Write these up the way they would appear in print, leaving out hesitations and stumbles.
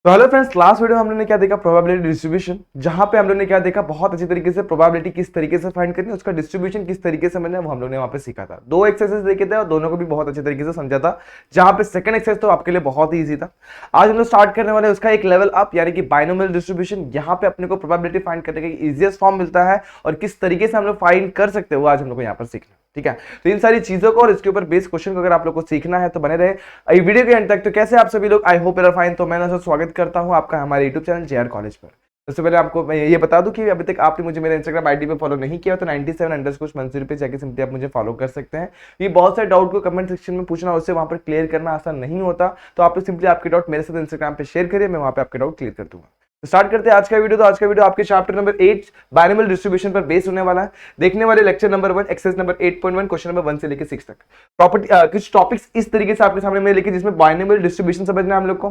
तो hello friends, last video में हम लोगों ने क्या देखा, प्रोबेबिलिटी डिस्ट्रीब्यूशन। जहां पे हम लोगों ने क्या देखा, बहुत अच्छी तरीके से प्रोबेबिलिटी किस तरीके से फाइंड करनी है, उसका डिस्ट्रीब्यूशन किस तरीके से मिलना है, वो हम लोग ने वहां पे सीखा था। दो एक्सरसाइज देखे थे और दोनों को भी बहुत अच्छे तरीके से समझा था। जहां पे सेकंड एक्सरसाइज तो आपके लिए बहुत ही ईजी था। आज हम लोग स्टार्ट करने वाले उसका एक लेवल अप, यानी कि बाइनोमियल डिस्ट्रीब्यूशन। यहाँ पे अपने को प्रोबेबिलिटी फाइंड करने का इजिएस्ट फॉर्म मिलता है और किस तरीके से हम लोग फाइंड कर सकते हैं वो आज हम लोग को यहाँ पर सीखना। ठीक है, तो इन सारी चीजों को और इसके ऊपर बेस्ड क्वेश्चन को अगर आप लोग को सीखना है तो बने रहे वीडियो के एंड तक। तो कैसे आप सभी लोग, आई होप यू फाइन। तो मैं स्वागत करता हूं आपका हमारे यूट्यूब चैनल जेआर कॉलेज पर। सबसे पहले आपको मैं ये बता दूं कि अभी तक आपने मुझे मेरे इंस्टाग्राम आईडी पे फॉलो नहीं किया तो 97_मंसूरी पे जाके सिंपली आप मुझे फॉलो कर सकते हैं। ये बहुत सारे डाउट को कमेंट सेक्शन में पूछना, उससे वहां पर क्लियर करना आसान नहीं होता। तो आप सिंपली आपके डाउट मेरे साथ इंस्टाग्राम पे शेयर करिए, मैं वहां पे आपके डाउट क्लियर कर दूंगा। तो स्टार्ट करते हैं आज का वीडियो। तो आज का वीडियो आपके चैप्टर नंबर 8 बाइनोमियल डिस्ट्रीब्यूशन पर बेस होने वाला है। देखने वाले lecture number 1 exercise number 8.1 question number 1 से लेकर 6 तक प्रॉपर्टी कुछ टॉपिक्स इस तरीके से आपके सामने में लेके, जिसमें बाइनोमियल डिस्ट्रीब्यूशन समझना है हम लोग को,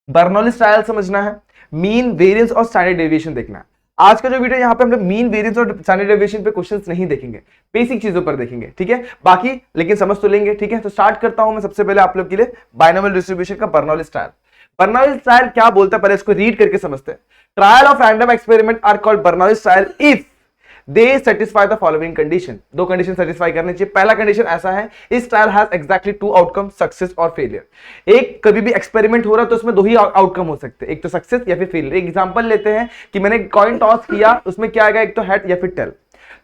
बर्नौली ट्रायल समझना है, मीन वेरिएंस और स्टैंडर्ड डेविएशन देखना है। आज का जो वीडियो यहाँ पे हम लोग मीन वेरिएंस और स्टैंडर्ड डेविएशन पे क्वेश्चंस नहीं देखेंगे, बेसिक चीजों पर देखेंगे। ठीक है, बाकी लेकिन समझ तो लेंगे। ठीक है, तो स्टार्ट करता हूं मैं सबसे पहले आप लोग के लिए बाइनोमियल डिस्ट्रीब्यूशन का बर्नौली ट्रायल। बर्नौली ट्रायल क्या बोलता है, पहले इसको रीड करके समझते हैं। Trial of random experiment are called Bernoulli trial if they satisfy the following condition. दो कंडीशन सेटिस्फाई करनी चाहिए। पहला कंडीशन ऐसा है, इस trial has exactly 2 outcome, success और फेलियर। एक कभी भी एक्सपेरिमेंट हो रहा है तो उसमें 2 ही आउटकम हो सकते हैं, एक तो सक्सेस या फिर फेलियर। एक एग्जांपल लेते हैं कि मैंने कॉइन टॉस किया, उसमें क्या आएगा, एक तो हेड या फिर टेल।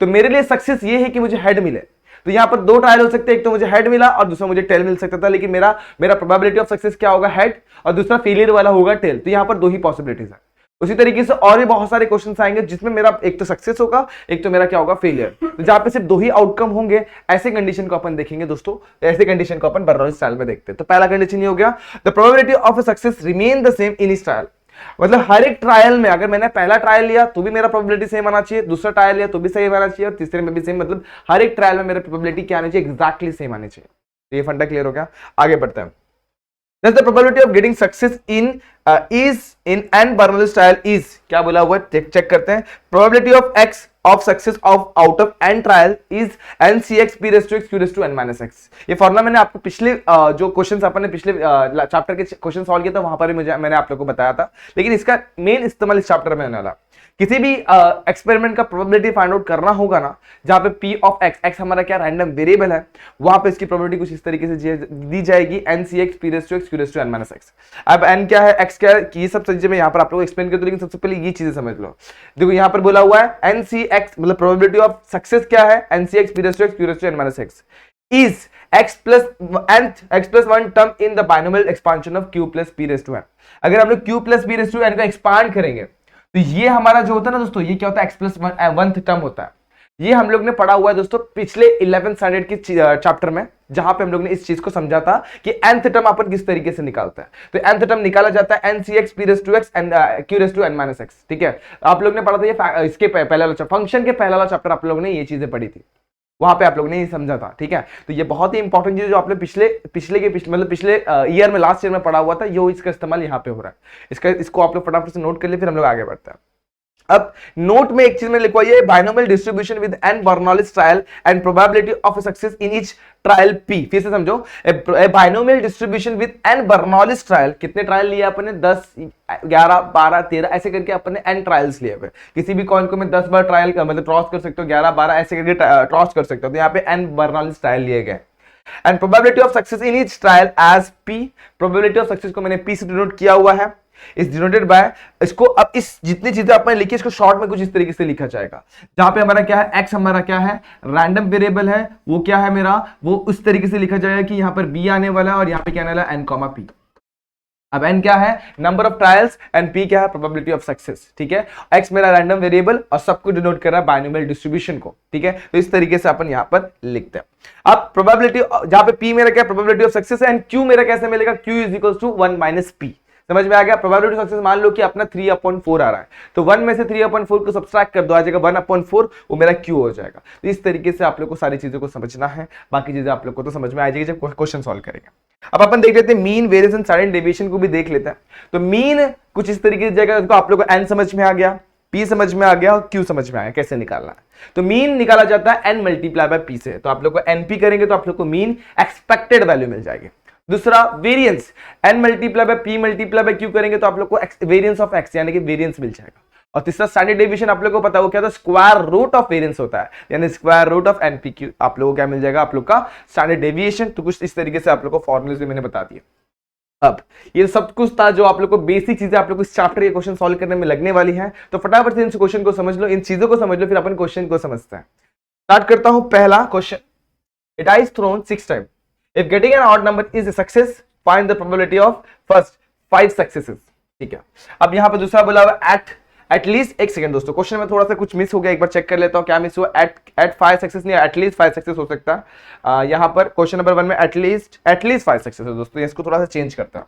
तो मेरे लिए सक्सेस ये है कि मुझे हेड मिले। तो यहां पर 2 ट्रायल हो सकते हैं, एक तो मुझे हेड मिला और दूसरा मुझे टेल मिल सकता था, लेकिन मेरा प्रोबेबिलिटी ऑफ सक्सेस क्या होगा, हेड, और दूसरा फेलियर वाला होगा टेल। तो यहां पर 2 ही पॉसिबिलिटीज है। उसी तरीके से और भी बहुत सारे क्वेश्चंस आएंगे जिसमें मेरा एक तो सक्सेस होगा, एक तो मेरा क्या होगा, फेलियर। तो जहां पे सिर्फ 2 ही आउटकम होंगे, ऐसे कंडीशन को अपन देखेंगे दोस्तों। ऐसे कंडीशन को अपन बर्नौली ट्रायल में देखते हैं। तो पहला कंडीशन ये हो गया, the probability of a success remain the same in इस ट्रायल। मतलब हर एक ट्रायल में अगर मैंने पहला ट्रायल लिया तो भी मेरा प्रोबेबिलिटी सेम आना चाहिए, दूसरा ट्रायल लिया तो भी सेम आना चाहिए, और तीसरे में भी सेम। मतलब हर एक ट्रायल में मेरा प्रोबेबिलिटी क्या आनी चाहिए, एग्जैक्टली सेम आनी चाहिए। तो ये फंडा क्लियर हो गया, आगे बढ़ते हैं। Thus the probability of getting success in and Bernoulli trial is, क्या बोला हुआ है, चेक करते हैं। probability of x of success of out of n trial is ncx p raised to x q raised to n minus x। ये formula मैंने आपको पिछले जो क्वेश्चंस अपन ने पिछले चैप्टर के क्वेश्चन सॉल्व किया था वहां पर भी मैंने आप लोगों को बताया था, लेकिन इसका मेन इस्तेमाल इस चैप्टर में होने वाला। किसी भी एक्सपेरिमेंट का प्रोबेबिलिटी फाइंड आउट करना होगा ना, जहां पे p ऑफ x हमारा क्या रैंडम वेरिएबल है, वहां पे इसकी प्रोबेबिलिटी कुछ इस तरीके से दी जाएगी, ncx p raised to x q raised to n minus x। अब n क्या है, x क्या है, ये सब चीजें मैं यहाँ पर आप लोगों को एक्सप्लेन कर दूं, लेकिन सबसे पहले ये चीजें समझ लो। देखो यहाँ पर बोला हुआ है ncx, मतलब प्रोबेबिलिटी ऑफ सक्सेस क्या है, ncx p raised to x q raised to n minus x is x plus 1 term in the binomial expansion of q plus p raised to n। अगर हम लोग q plus p raised to n का expand करेंगे तो ये हमारा जो होता है ना दोस्तों, ये क्या होता है, x plus 1th टर्म होता है। ये हम लोग ने पढ़ा हुआ है दोस्तों पिछले 11th स्टैंडर्ड की चैप्टर में, जहां पे हम लोग ने इस चीज को समझा था कि nth टर्म अपन किस तरीके से निकालता है। तो nth टर्म निकाला जाता है ncx p raised to x and q raised to n minus x। ठीक है, आप लोग ने पढ़ा था ये इसके पहला वाला फंक्शन के पहला वाला चैप्टर आप लोग ने ये चीजें पढ़ी थी, वहां पे आप लोग ने ये समझा था। ठीक है, तो ये बहुत ही इंपॉर्टेंट चीज जो आपने पिछले मतलब पिछले ईयर में, लास्ट ईयर में पढ़ा हुआ था, ये इसका इस्तेमाल यहाँ पे हो रहा है। इसको आप लोग फटाफट से नोट कर लिए, फिर हम लोग आगे बढ़ते हैं। अब नोट में एक चीज में लिखवाई है, binomial distribution with n Bernoulli trial and probability of success in each trial p. फिर से समझो, binomial distribution with n Bernoulli trial. कितने ट्रायल लिए अपने, 10 11 12 13 ऐसे करके अपने एन ट्रायल्स लिए हुए। किसी भी कॉइन को मैं 10 बार ट्रायल मतलब क्रॉस कर सकते हो, 11 12 ऐसे करके क्रॉस कर सकते हो। तो यहाँ पे एन बर्नौली ट्रायल लिए गए and probability of success in each trial as p. Probability of success को मैंने पी से डिनोट किया हुआ है, इज डिनोटेड बाय, इसको अब इस जितनी चीजें आपने लिखी इसको शॉर्ट में कुछ इस तरीके से लिखा जाएगा, जहां पे हमारा क्या है, x हमारा क्या है, रैंडम वेरिएबल है, वो क्या है मेरा, वो उस तरीके से लिखा जाएगा कि यहां पर b आने वाला है और यहां पे क्या आने वाला है, n, p। अब n क्या है, number of trials, and p क्या है, प्रोबेबिलिटी ऑफ सक्सेस। ठीक है, x मेरा रैंडम वेरिएबल और सबको डिनोट कर रहा है बाइनोमियल डिस्ट्रीब्यूशन को। ठीक है, तो इस तरीके से अपन यहां पर लिखते हैं। अब प्रोबेबिलिटी, जहां पे p मेरा क्या, प्रोबेबिलिटी ऑफ सक्सेस है, एंड q मेरा कैसे मिलेगा, q is equal to 1 minus p। समझ में आ गया। प्रोबेबिलिटी सक्सेस मान लो कि अपना 3/4 आ रहा है, तो 1 में से 3/4 को सब्सट्रैक्ट कर दो, आ जाएगा 1/4, वो मेरा क्यू हो जाएगा। तो इस तरीके से आप लोग को सारी चीजों को समझना है, बाकी चीजें आप लोग को तो समझ में आ जाएगी जब क्वेश्चन सॉल्व करेंगे। अब अपन देख लेते हैं mean variance and standard deviation को भी देख लेते हैं। तो मीन कुछ इस तरीके से जाएगा, आप लोग को एन समझ में आ गया, पी समझ में आ गया और क्यू समझ में आ गया कैसे निकालना है। तो मीन निकाला जाता है एन मल्टीप्लाई बाय पी से। तो आप लोग को एनपी करेंगे तो आप लोग को मीन एक्सपेक्टेड वैल्यू मिल जाएगी। दूसरा variance, n multiply by p multiply by q करेंगे तो आप लोग को वेरिएंस ऑफ x यानी कि वेरिएंस मिल जाएगा। और तीसरा स्टैंडर्ड डेविएशन आप लोगों को पता है वो क्या था, स्क्वायर रूट ऑफ वेरिएंस होता है, यानी स्क्वायर रूट ऑफ npq आप लोगों को क्या मिल जाएगा, आप लोग का स्टैंडर्ड डेविएशन। तो कुछ इस तरीके से आप लोग को फॉर्मूले से मैंने बता दिया। अब ये सब कुछ था जो आप लोग को बेसिक चीजें आप लोग को इस चैप्टर के क्वेश्चन सॉल्व करने में लगने वाली हैं। तो फटाफट से इन क्वेश्चन को समझ लो, इन चीजों को समझ लो, फिर अपन क्वेश्चन को समझते हैं। स्टार्ट करता हूं पहला question. A die is thrown 6 times. If getting an odd number is a success, find the probability of first 5 successes. ठीक है, अब यहां पे दूसरा बोला हुआ at least, एक सेकंड दोस्तों, क्वेश्चन में थोड़ा सा कुछ मिस हो गया, एक बार चेक कर लेता हूं क्या मिस हुआ। at 5 सक्सेस नहीं, एटलीस्ट 5 सक्सेस हो सकता है। यहां पर क्वेश्चन नंबर 1 में एटलीस्ट 5 सक्सेस है दोस्तों, इसको थोड़ा सा चेंज करता है,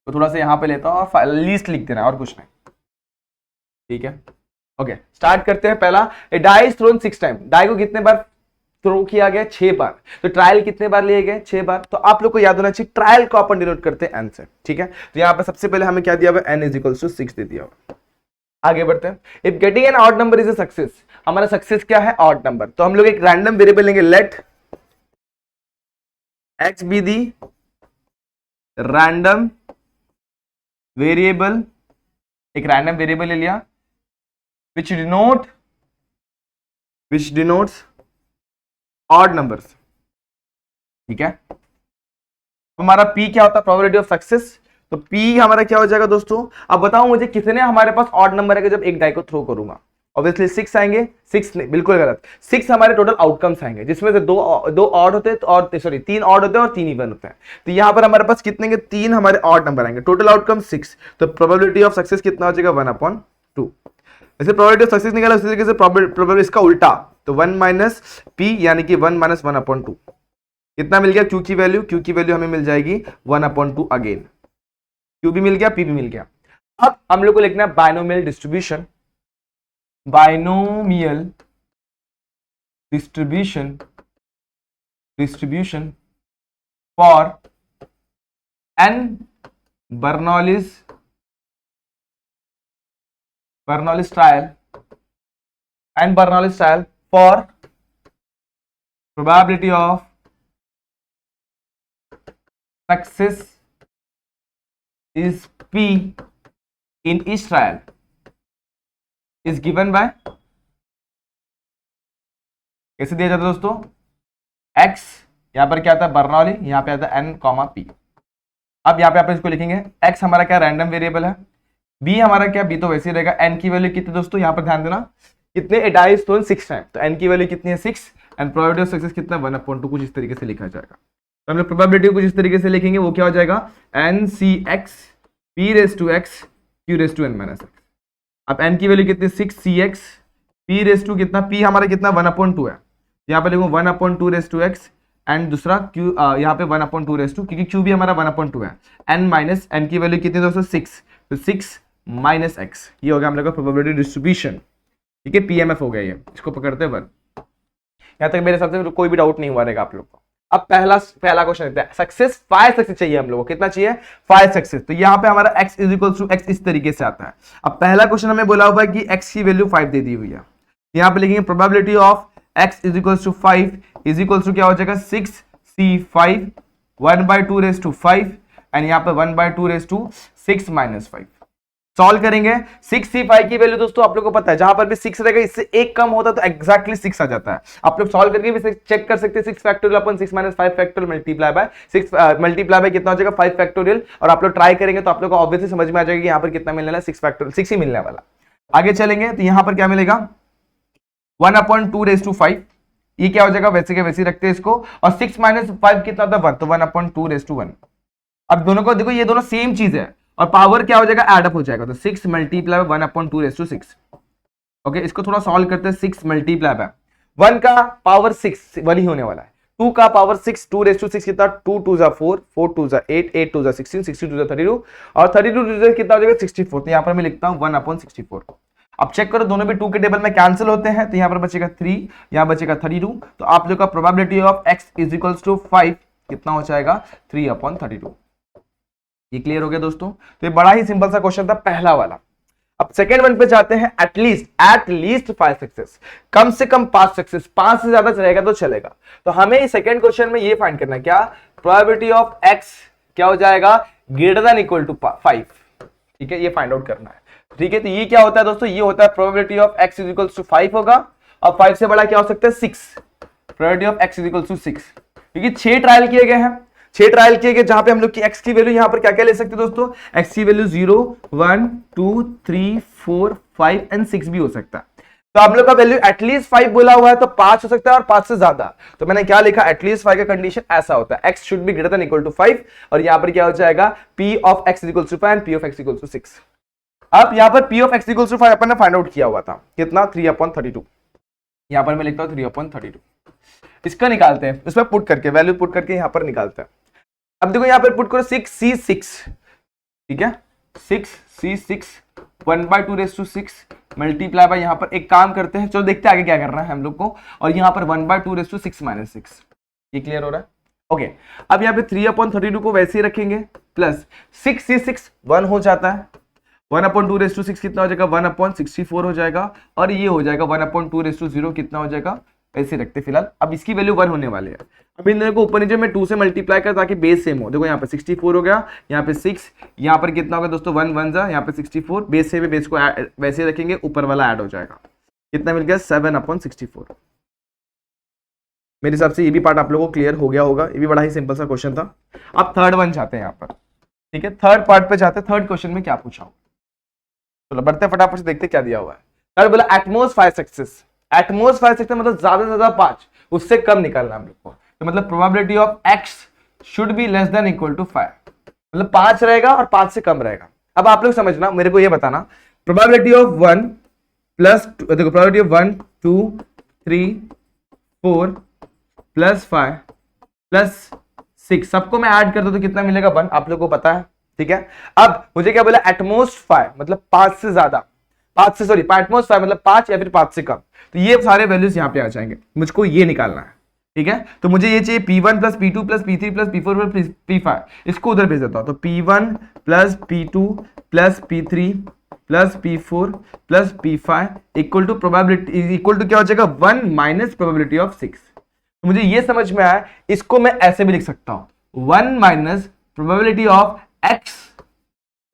तो थोड़ा सा यहां पे लेता हूं और लीस्ट लिख देना और कुछ नहीं। ठीक है, ओके स्टार्ट करते हैं। पहला, a die is thrown 6 time, die को कितने बार थ्रो किया गया, 6 बार। तो ट्रायल कितने बार लिए गए, 6 बार। तो आप लोग को याद होना चाहिए ट्रायल को अपन डिनोट करते हैं n से। ठीक है, तो यहां पर सबसे पहले हमें क्या दिया हुआ, n = 6 दे दिया हुआ। आगे बढ़ते हैं। If getting an odd number is a success, हमारा सक्सेस क्या है, ऑड नंबर। तो हम लोग एक रैंडम वेरिएबल लेंगे, let x be the random variable, एक रैंडम वेरिएबल ले लिया which denotes odd numbers। ठीक है, हमारा p क्या होता है, प्रोबेबिलिटी ऑफ सक्सेस। तो p हमारा क्या हो जाएगा दोस्तों, अब बताओ मुझे कितने हमारे पास ऑड नंबर है जब एक डाई को थ्रो करूंगा। ऑब्वियसली 6 आएंगे, 6 नहीं, बिल्कुल गलत, 6 हमारे टोटल आउटकम्स आएंगे, जिसमें से दो ऑड होते हैं और 3 ऑड होते हैं और 3 इवन होते हैं। तो यहां पर हमारे पास कितने के 3 हमारे ऑड नंबर आएंगे, टोटल आउटकम 6। तो प्रोबेबिलिटी ऑफ सक्सेस कितना हो जाएगा, 1/2। ऐसे प्रोबेबिलिटी ऑफ सक्सेस निकाला, उसी तरीके से प्रोबेबिलिटी इसका उल्टा, तो 1 - p यानी कि 1 - 1/2 कितना मिल गया, q की वैल्यू हमें मिल जाएगी 1/2 अगेन। q भी मिल गया, p भी मिल गया। अब हम लोग को लिखना है binomial distribution, binomial distribution for n Bernoulli's trial and Bernoulli's trial for probability of success is p in each trial is given by, कैसे दिया जाता है दोस्तों, x यहां पर क्या आता है बर्नौली, यहां पे आता है n, p। अब यहां पे आप इसको लिखेंगे, x हमारा क्या रैंडम वेरिएबल है, b हमारा क्या, b तो वैसे ही रहेगा। n की वैल्यू कितनी दोस्तों, यहां पर ध्यान देना कितने, ए डाई इज थ्रोन 6 टाइम, तो n की वैल्यू कितनी है 6, एंड प्रोबेबिलिटी ऑफ सक्सेस कितना 1/2, कुछ इस तरीके से लिखा जाएगा। तो हम लोग प्रोबेबिलिटी कुछ इस तरीके से लिखेंगे, वो क्या हो जाएगा, NCX p⁻x q⁻n-x। अब n की वैल्यू कितनी 6cx p कितना, p हमारा कितना 1/2 है, यहाँ पे लिखूं 1/2x एंड दूसरा q यहाँ पे 1/2 क्योंकि q भी हमारा 1/2 है, n की वैल्यू कितनी दोस्तों 6, तो 6 - x, ये हो गया हम लोग का प्रोबेबिलिटी डिस्ट्रीब्यूशन। ठीक है, PMF हो गया ये, इसको पकड़ते हैं 1। यहाँ तक मेरे हिसाब से कोई भी डाउट नहीं हुआ रहेगा आप लोग को। अब पहला क्वेश्चन लेते हैं, सक्सेस 5 सक्सेस चाहिए हम लोगों को, कितना चाहिए 5 सक्सेस। तो यहाँ पे हमारा x = x इस तरीके से आता है। अब पहला क्वेश्चन हमें बोला हुआ है कि x की वैल्यू 5 दे दी हुई है, यहाँ पे लिखेंगे प्रोबेबिलिटी ऑफ x = 5 क्या हो जाएगा 6c5 1/2 एंड यहाँ पे 1/2 6 - 5। सॉल्व करेंगे, 6c5 की वैल्यू दोस्तों आप लोगों को पता है, जहां पर भी 6 रहेगा इससे एक कम होता है तो एग्जैक्टली 6 आ जाता है। आप लोग सॉल्व करके भी चेक कर सकते हैं, 6 factorial upon 6 - 5 factorial multiply bye 6 multiply by कितना हो जाएगा 5 फैक्टोरियल, और आप लोग ट्राई करेंगे तो आप लोग को ऑब्वियसली समझ में आ जाएगा कि यहाँ पर कितना मिलने वाला है, 6 फैक्टोरियल 6 ही मिलने वाला। आगे चलेंगे तो यहाँ पर क्या मिलेगा 1/2 ये क्या हो जाएगा, वैसे के वैसे रखते हैं इसको, और 6 - 5 कितना होता है 1, तो 1/2 अब दोनों को देखो, ये दोनों सेम चीज है और पावर क्या हो जाएगा, एड अप हो जाएगा, तो 6 × 1/2 ओके, इसको थोड़ा सॉल्व करते हैं। 6 × 1 का पावर 6 1 ही होने वाला है, 2 का पावर 6 2/6 कितना, 2 2 4 4 2 8 8 2 16 16 2 32 और 32 कितना हो जाएगा 64। तो यहाँ पर मैं लिखता हूँ 1/64। अब चेक करो दोनों भी 2 के टेबल में कैंसिल होते हैं, तो यहाँ पर बचेगा 3, यहाँ बचेगा 32। तो आप लोग का प्रोबेबिलिटी ऑफ x = 5 कितना हो जाएगा 3/32। ये क्लियर हो गया दोस्तों। तो ये बड़ा ही सिंपल सा क्वेश्चन था पहला वाला। अब अब सेकेंड वन पे जाते हैं, एटलीस्ट 5 सक्सेस, कम से कम 5 सक्सेस, 5 से ज्यादा चलेगा तो चलेगा। तो हमें सेकेंड क्वेश्चन में ये फाइंड करना है, क्या प्रोबेबिलिटी ऑफ एक्स क्या हो जाएगा, ग्रेटर देन इक्वल टू 5, ठीक है, ये फाइंड आउट करना है। ठीक है, तो ये क्या होता है दोस्तों, ये होता है probability of x is equal to 5 होगा, और 5 से बड़ा क्या हो सकता है 6, probability of x is equal to 6, क्योंकि 6 ट्रायल किए गए हैं, 6 ट्रायल किए गए जहां पे हम लोग की एक्स की वैल्यू यहां पर क्या क्या ले सकते हैं दोस्तों, एक्स की वैल्यू 0 1 2 3 4 5 एंड 6 भी हो सकता है। तो आप लोग का वैल्यू एटलीस्ट 5 बोला हुआ है, तो 5 हो सकता है और 5 से ज्यादा, तो मैंने क्या लिखा, एटलीस्ट 5 का कंडीशन ऐसा होता है, x should be greater than equal to 5, और यहां पर क्या हो जाएगा, p of x is equal to 5 and p of x equal to 6। अब यहां पर p of x equal to 5 अपन ने फाइंड आउट किया हुआ था, कितना 3/32, यहां पर मैं लिखता हूं 3/32, इसका निकालते हैं, इसमें पुट करके वैल्यू पुट करके यहां पर निकालते हैं। अब देखो यहां पर पुट करो 6c6, ठीक है, 6c6 1/2 raise to 6 multiply by, यहां पर एक काम करते हैं, चलो देखते हैं आगे क्या करना है हम लोग को, और यहां पर 1/2 रेज़ टू 6 माइनस 6, ये क्लियर हो रहा है, ओके। अब यहां पे 3/32 को वैसे ही रखेंगे, प्लस 6c6 1 हो जाता है, 1/2 रेज़ टू 6 कितना हो जाएगा, 1/64 हो जाएगा, और ये हो जाएगा 1/2 रेज़ टू 0 कितना हो जाएगा, ऐसे रखते फिलहाल। अब इसकी वैल्यू 1 होने वाली है, अब इन दोनों को ऊपर नीचे में 2 से मल्टीप्लाई कर ताकि बेस सेम हो। देखो यहाँ पे 64 हो गया, यहाँ पे 6, यहाँ पर कितना होगा दोस्तों 1 1 जा, यहाँ पे 64, बेस से बेस को वैसे रखेंगे, ऊपर वाला ऐड हो जाएगा, कितना मिल गया 7/64। मेरे हिसाब से ये भी पार्ट आप लोगों को क्लियर हो गया होगा, ये भी बड़ा ही सिंपल सा क्वेश्चन था। अब थर्ड वन जाते हैं यहाँ पर, ठीक है, थर्ड पार्ट पे जाते हैं, थर्ड क्वेश्चन में क्या पूछा हो, चलो बढ़ते हैं फटाफट से, देखते क्या दिया हुआ है। थर्ड बोला एटमोस्ट 5 सक्सेस, एटमोस्ट 5 सक्सेस मतलब ज्यादा से ज्यादा 5, उससे कम निकालना हम लोग को, तो मतलब probability of x should be less than equal to 5, मतलब 5 रहेगा और 5 से कम रहेगा। अब आप लोग समझना, मेरे को ये बताना, प्रोबेबिलिटी ऑफ 1 प्लस, देखो प्रोबेबिलिटी ऑफ 1 2 3 4 प्लस 5 प्लस 6 सबको मैं ऐड कर दूं तो कितना मिलेगा 1, आप लोग को पता है, ठीक है। अब मुझे क्या बोला, एटमोस्ट 5 मतलब 5 से ज्यादा, 5 से सॉरी एटमोस्ट 5 मतलब 5 या फिर 5 से कम, तो ये सारे वैल्यूज यहाँ पे आ जाएंगे, मुझको ये निकालना है, ठीक है। तो मुझे ये चाहिए P1 plus P2 plus P3 plus P4 plus P5, इसको उधर भेज देता हूं, तो P1 plus P2 plus P3 plus P4 plus P5 equal to probability, equal to क्या हो जाएगा 1 माइनस प्रोबेबिलिटी ऑफ 6। तो मुझे ये समझ में आया, इसको मैं ऐसे भी लिख सकता हूं 1 माइनस प्रोबेबिलिटी ऑफ x,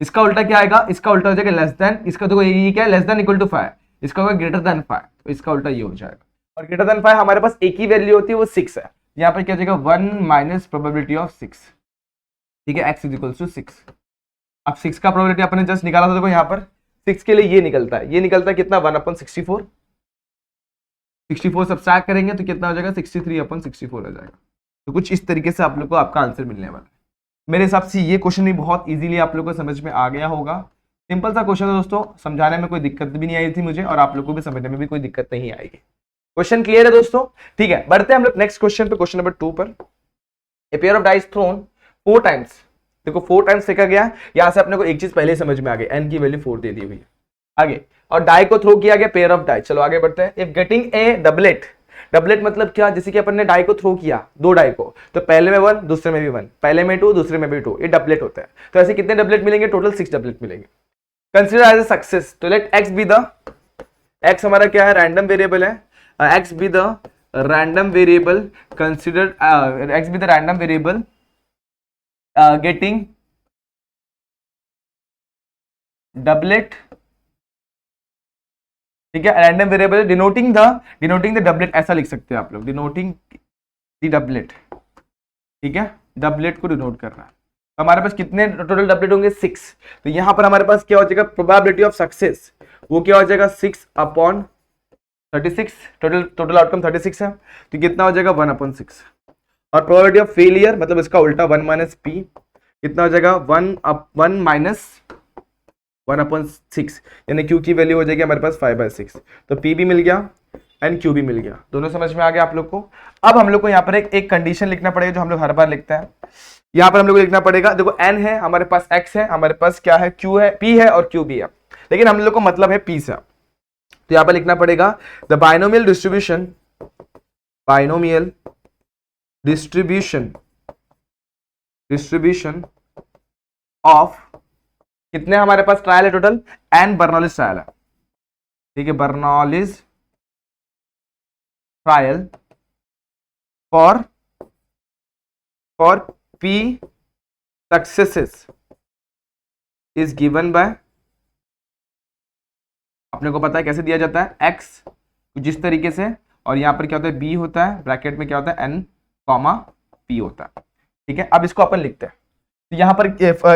इसका उल्टा क्या आएगा, इसका उल्टा हो जाएगा लेस देन, इसका देखो ये क्या है लेस देन इक्वल टू 5, इसका होगा ग्रेटर देन 5, तो इसका उल्टा ये हो जाएगा, और ग्रेटर देन 5 हमारे पास एक ही वैल्यू होती है वो 6 है, यहाँ पर क्या हो जाएगा 1 माइनस प्रोबेबिलिटी ऑफ 6, ठीक है, x इज इक्वल टू 6। अब 6 का प्रोबेबिलिटी अपने जस्ट निकाला था, देखो यहाँ पर 6 के लिए ये निकलता है, ये निकलता है कितना 1/64, 64 सब्ट्रैक्ट करेंगे तो कितना हो जाएगा 63/64 हो जाएगा। तो कुछ इस तरीके से आप लोग को आपका आंसर मिलने वाला है। मेरे हिसाब से ये क्वेश्चन भी बहुत इजीली आप लोग को समझ में आ गया होगा, सिंपल सा क्वेश्चन है दोस्तों, समझाने में कोई दिक्कत भी नहीं आई थी मुझे, और आप लोग को भी समझने में भी कोई दिक्कत नहीं आएगी। क्वेश्चन क्लियर है दोस्तों, ठीक है, बढ़ते हैं हम लोग नेक्स्ट क्वेश्चन पे, क्वेश्चन नंबर 2 पर। A pair of dice thrown 4 times, देखो 4 टाइम्स फेंका गया, यहां से अपने को एक चीज पहले समझ में आ गई, n की वैल्यू 4 दे दी हुई है आगे, और डाई को थ्रो किया गया, पेयर ऑफ डाई। चलो आगे बढ़ते हैं। If getting a doublet, doublet मतलब क्या, जैसे कि अपन ने डाई को थ्रो किया, 2 डाई को, तो पहले में 1 दूसरे में भी 1, पहले में 2 दूसरे में भी 2, ये डबलेट होता है। तो ऐसे कितने डबलेट मिलेंगे, टोटल 6 डबलेट मिलेंगे। कंसिडर एज ए सक्सेस, तो let x be the, x हमारा क्या है रैंडम वेरिएबल है, x be the random variable, consider x be the random variable getting doublet, ठीक है, random variable denoting the doublet, ऐसा लिख सकते हैं आप लोग, डिनोटिंग द डबलेट, ठीक है, डबलेट को डिनोट करना है। तो हमारे पास कितने टोटल डबलेट होंगे 6, तो यहां पर हमारे पास क्या हो जाएगा प्रोबेबिलिटी ऑफ सक्सेस, वो क्या हो जाएगा 6/36, टोटल आउटकम 36 है, तो कितना हो जाएगा 1/6, और प्रोबेबिलिटी ऑफ फेलियर मतलब इसका उल्टा 1 माइनस पी, कितना हो जाएगा 1 माइनस 1/6, यानी q की वैल्यू हो जाएगी हमारे पास 5/6, तो p भी मिल गया एंड q भी मिल गया, दोनों समझ में आ गया आप लोग को। अब हम लोग को यहाँ पर एक कंडीशन लिखना पड़ेगा जो हम लोग हर बार लिखते हैं, यहाँ पर हम लोग को लिखना पड़ेगा, देखो n है हमारे पास, x है हमारे पास, क्या है q है, p है और q भी है, लेकिन हम लोग को मतलब है p से, तो यहाँ पर लिखना पड़ेगा द बाइनोमियल डिस्ट्रीब्यूशन ऑफ कितने हमारे पास ट्रायल है टोटल, एन बर्नौलीज ट्रायल है, ठीक है, Bernoulli's trial for P successes is given by, अपने को पता है कैसे दिया जाता है, एक्स जिस तरीके से, और यहां पर क्या होता है बी होता है, ब्रैकेट में क्या होता है एन कॉमा पी होता है, ठीक है। अब इसको अपन लिखते हैं, तो यहां पर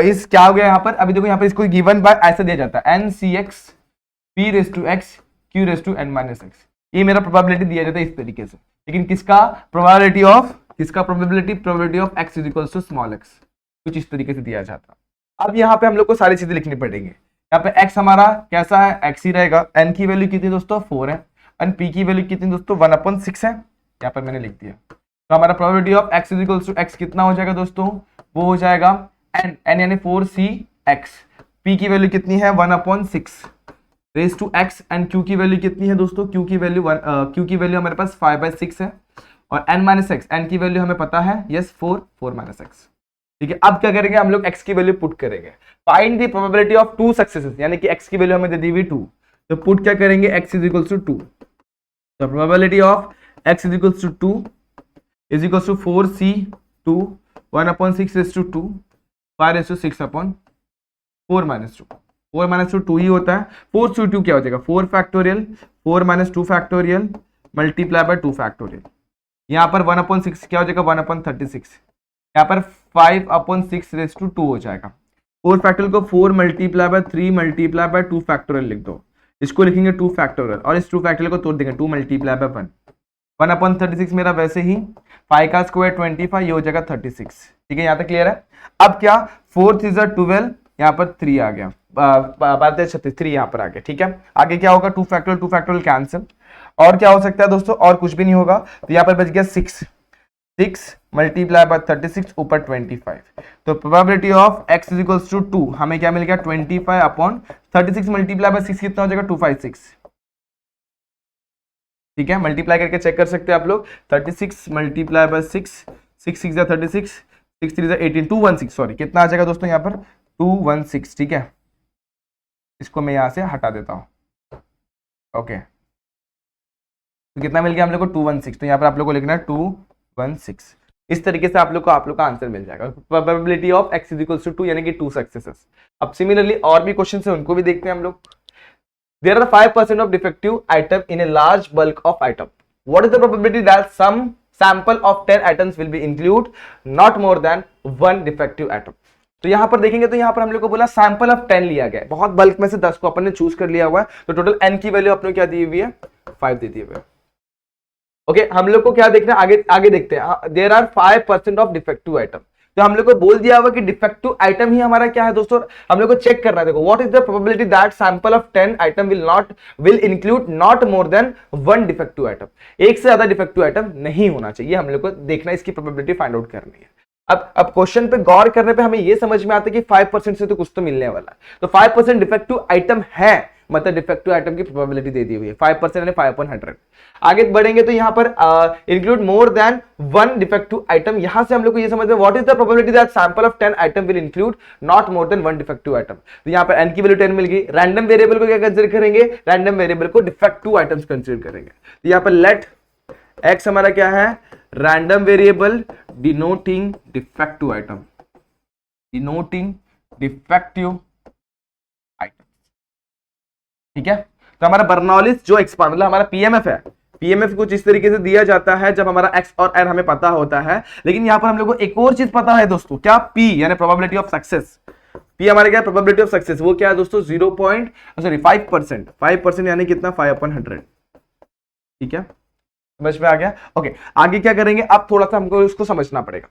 इस क्या हो गया, यहां पर अभी देखो यहां पर इसको गिवन बाय ऐसे दिया जाता है n C x p raise to x q raise to n minus x, ये मेरा प्रोबेबिलिटी दिया जाता है इस तरीके से। लेकिन किसका प्रोबेबिलिटी ऑफ, किसका probability of x is equals to small x, कुछ इस तरीके से दिया जाता है। अब यहाँ पे हम लोग को सारी चीजें लिखनी पड़ेंगी। यहाँ पे x हमारा कैसा है, x ही रहेगा, n की वैल्यू कितनी दोस्तों 4 है, एंड p की वैल्यू कितनी दोस्तों 1/6 है, यहाँ पर मैंने लिख दिया। तो हमारा probability of x is equals to x कितना हो जाएगा दोस्तों, वो हो जाएगा n यानी 4cx, p की वैल्यू कितनी है 1/6 raise to x, and q की वैल्यू कितनी है दोस्तों, q की वैल्यू हमारे पास 5/6 है, और n-x, n की वैल्यू हमें पता है यस 4-4-x, ठीक है। अब क्या करेंगे हम लोग, x की वैल्यू पुट करेंगे, find the probability of 2 successes, यानी कि x की वैल्यू हमें दे दी हुई 2, तो पुट क्या करेंगे x इज इक्वल्स टू 2, तो probability of x is equals to 2 is equals to 4c2 1/6 raise to 2 5 raise to 6/4 minus 2, 4 minus 2 ही होता है, 4 से 2 क्या हो जाएगा 4 factorial, 4 minus 2 factorial multiply by 2 factorial, यहाँ पर 1/6 क्या हो जाएगा 1/36, यहाँ पर 5/6 रेज़ टू 2 हो जाएगा, 4 फैक्टोरियल को 4 multiply by 3 multiply by 2 factorial लिख दो, इसको लिखेंगे 2 फैक्टोरियल, और इस 2 फैक्टोरियल को तोड़ देंगे 2 मल्टीप्लाई बाय 1, 1/36 मेरा वैसे ही 5 का स्क्वायर 25, ये हो जाएगा 36, ठीक है, यहाँ तक क्लियर है। अब क्या 4 3 12, यहाँ पर 3 आ गया, 36 यहाँ पर आ गया, ठीक है। आगे क्या होगा 2 फैक्टोरियल कैंसिल, और क्या हो सकता है दोस्तों, और कुछ भी नहीं होगा, तो यहाँ पर बच गया 6 मल्टीप्लाई बाय 36 ऊपर 25, तो probability of x is equals to 2, हमें क्या मिल गया 25/36 मल्टीप्लाई बाय 6 कितना हो जाएगा 256, ठीक है, मल्टीप्लाई करके चेक कर सकते हैं आप लोग, 36 मल्टीप्लाई बाय 6, 6 6 36, 6 3 18, 216, सॉरी कितना आ जाएगा दोस्तों यहाँ पर 216, ठीक है, इसको मैं यहाँ से हटा देता हूँ, ओके, तो कितना मिल गया हम लोग को 216, तो यहाँ पर आप लोग को लिखना है 216, इस तरीके से आप लोग का आंसर मिल जाएगा, probability of x is equals to 2, यानी कि 2 सक्सेसेस। अब सिमिलरली और भी क्वेश्चन है, उनको भी देखते हैं हम लोग। There are 5% of defective item in a large bulk of item, what is the probability that some sample of 10 items will be include not more than 1 defective item. तो यहां पर देखेंगे तो यहां पर हम लोग को बोला सैंपल ऑफ 10 लिया गया है, बहुत बल्क में से 10 को अपन ने चूज कर लिया हुआ है, तो टोटल n की वैल्यू अपने क्या दी हुई है 5 दी हुई है। ओके हम लोग को क्या देखना है, आगे देखते हैं। There are 5% of defective item, तो हम लोग को बोल दिया हुआ कि डिफेक्टिव आइटम ही हमारा क्या है दोस्तों, हम लोग को चेक करना है। देखो what is the probability that sample of 10 item will include not more than 1 defective item, एक से ज्यादा डिफेक्टिव आइटम नहीं होना चाहिए, हम लोग को देखना है, इसकी प्रोबेबिलिटी फाइंड आउट करनी है। अब क्वेश्चन पे गौर करने पे हमें ये समझ में आता है कि 5% से तो कुछ तो मिलने वाला है, तो 5% डिफेक्टिव आइटम है, मतलब डिफेक्टिव आइटम की प्रोबेबिलिटी दे दी हुई है 5% यानी 5/100। आगे बढ़ेंगे तो यहाँ पर इंक्लूड मोर देन 1 डिफेक्टिव आइटम, यहां से हम लोग को ये समझ में what is the probability that sample of 10 item will include not more than 1 defective item, तो यहाँ पर n की वैल्यू 10 मिल गई। रैंडम वेरिएबल को क्या कंसीडर करेंगे, रैंडम वेरिएबल को डिफेक्टिव आइटम्स कंसीडर करेंगे, तो यहाँ पर लेट x हमारा क्या है random variable denoting defective item, denoting defective item, ठीक है। तो हमारा बर्नौलीज जो एक्सपांड मतलब हमारा पीएमएफ है, पीएमएफ कुछ इस तरीके से दिया जाता है जब हमारा एक्स और एन हमें पता होता है, लेकिन यहां पर हम लोग को एक और चीज पता है दोस्तों, क्या पी यानी प्रोबेबिलिटी ऑफ सक्सेस, पी हमारे क्या प्रोबेबिलिटी ऑफ सक्सेस, वो क्या है दोस्तों 5% यानी कितना 5/100, ठीक है, समझ में आ गया। ओके आगे क्या करेंगे, अब थोड़ा सा हमको इसको समझना पड़ेगा।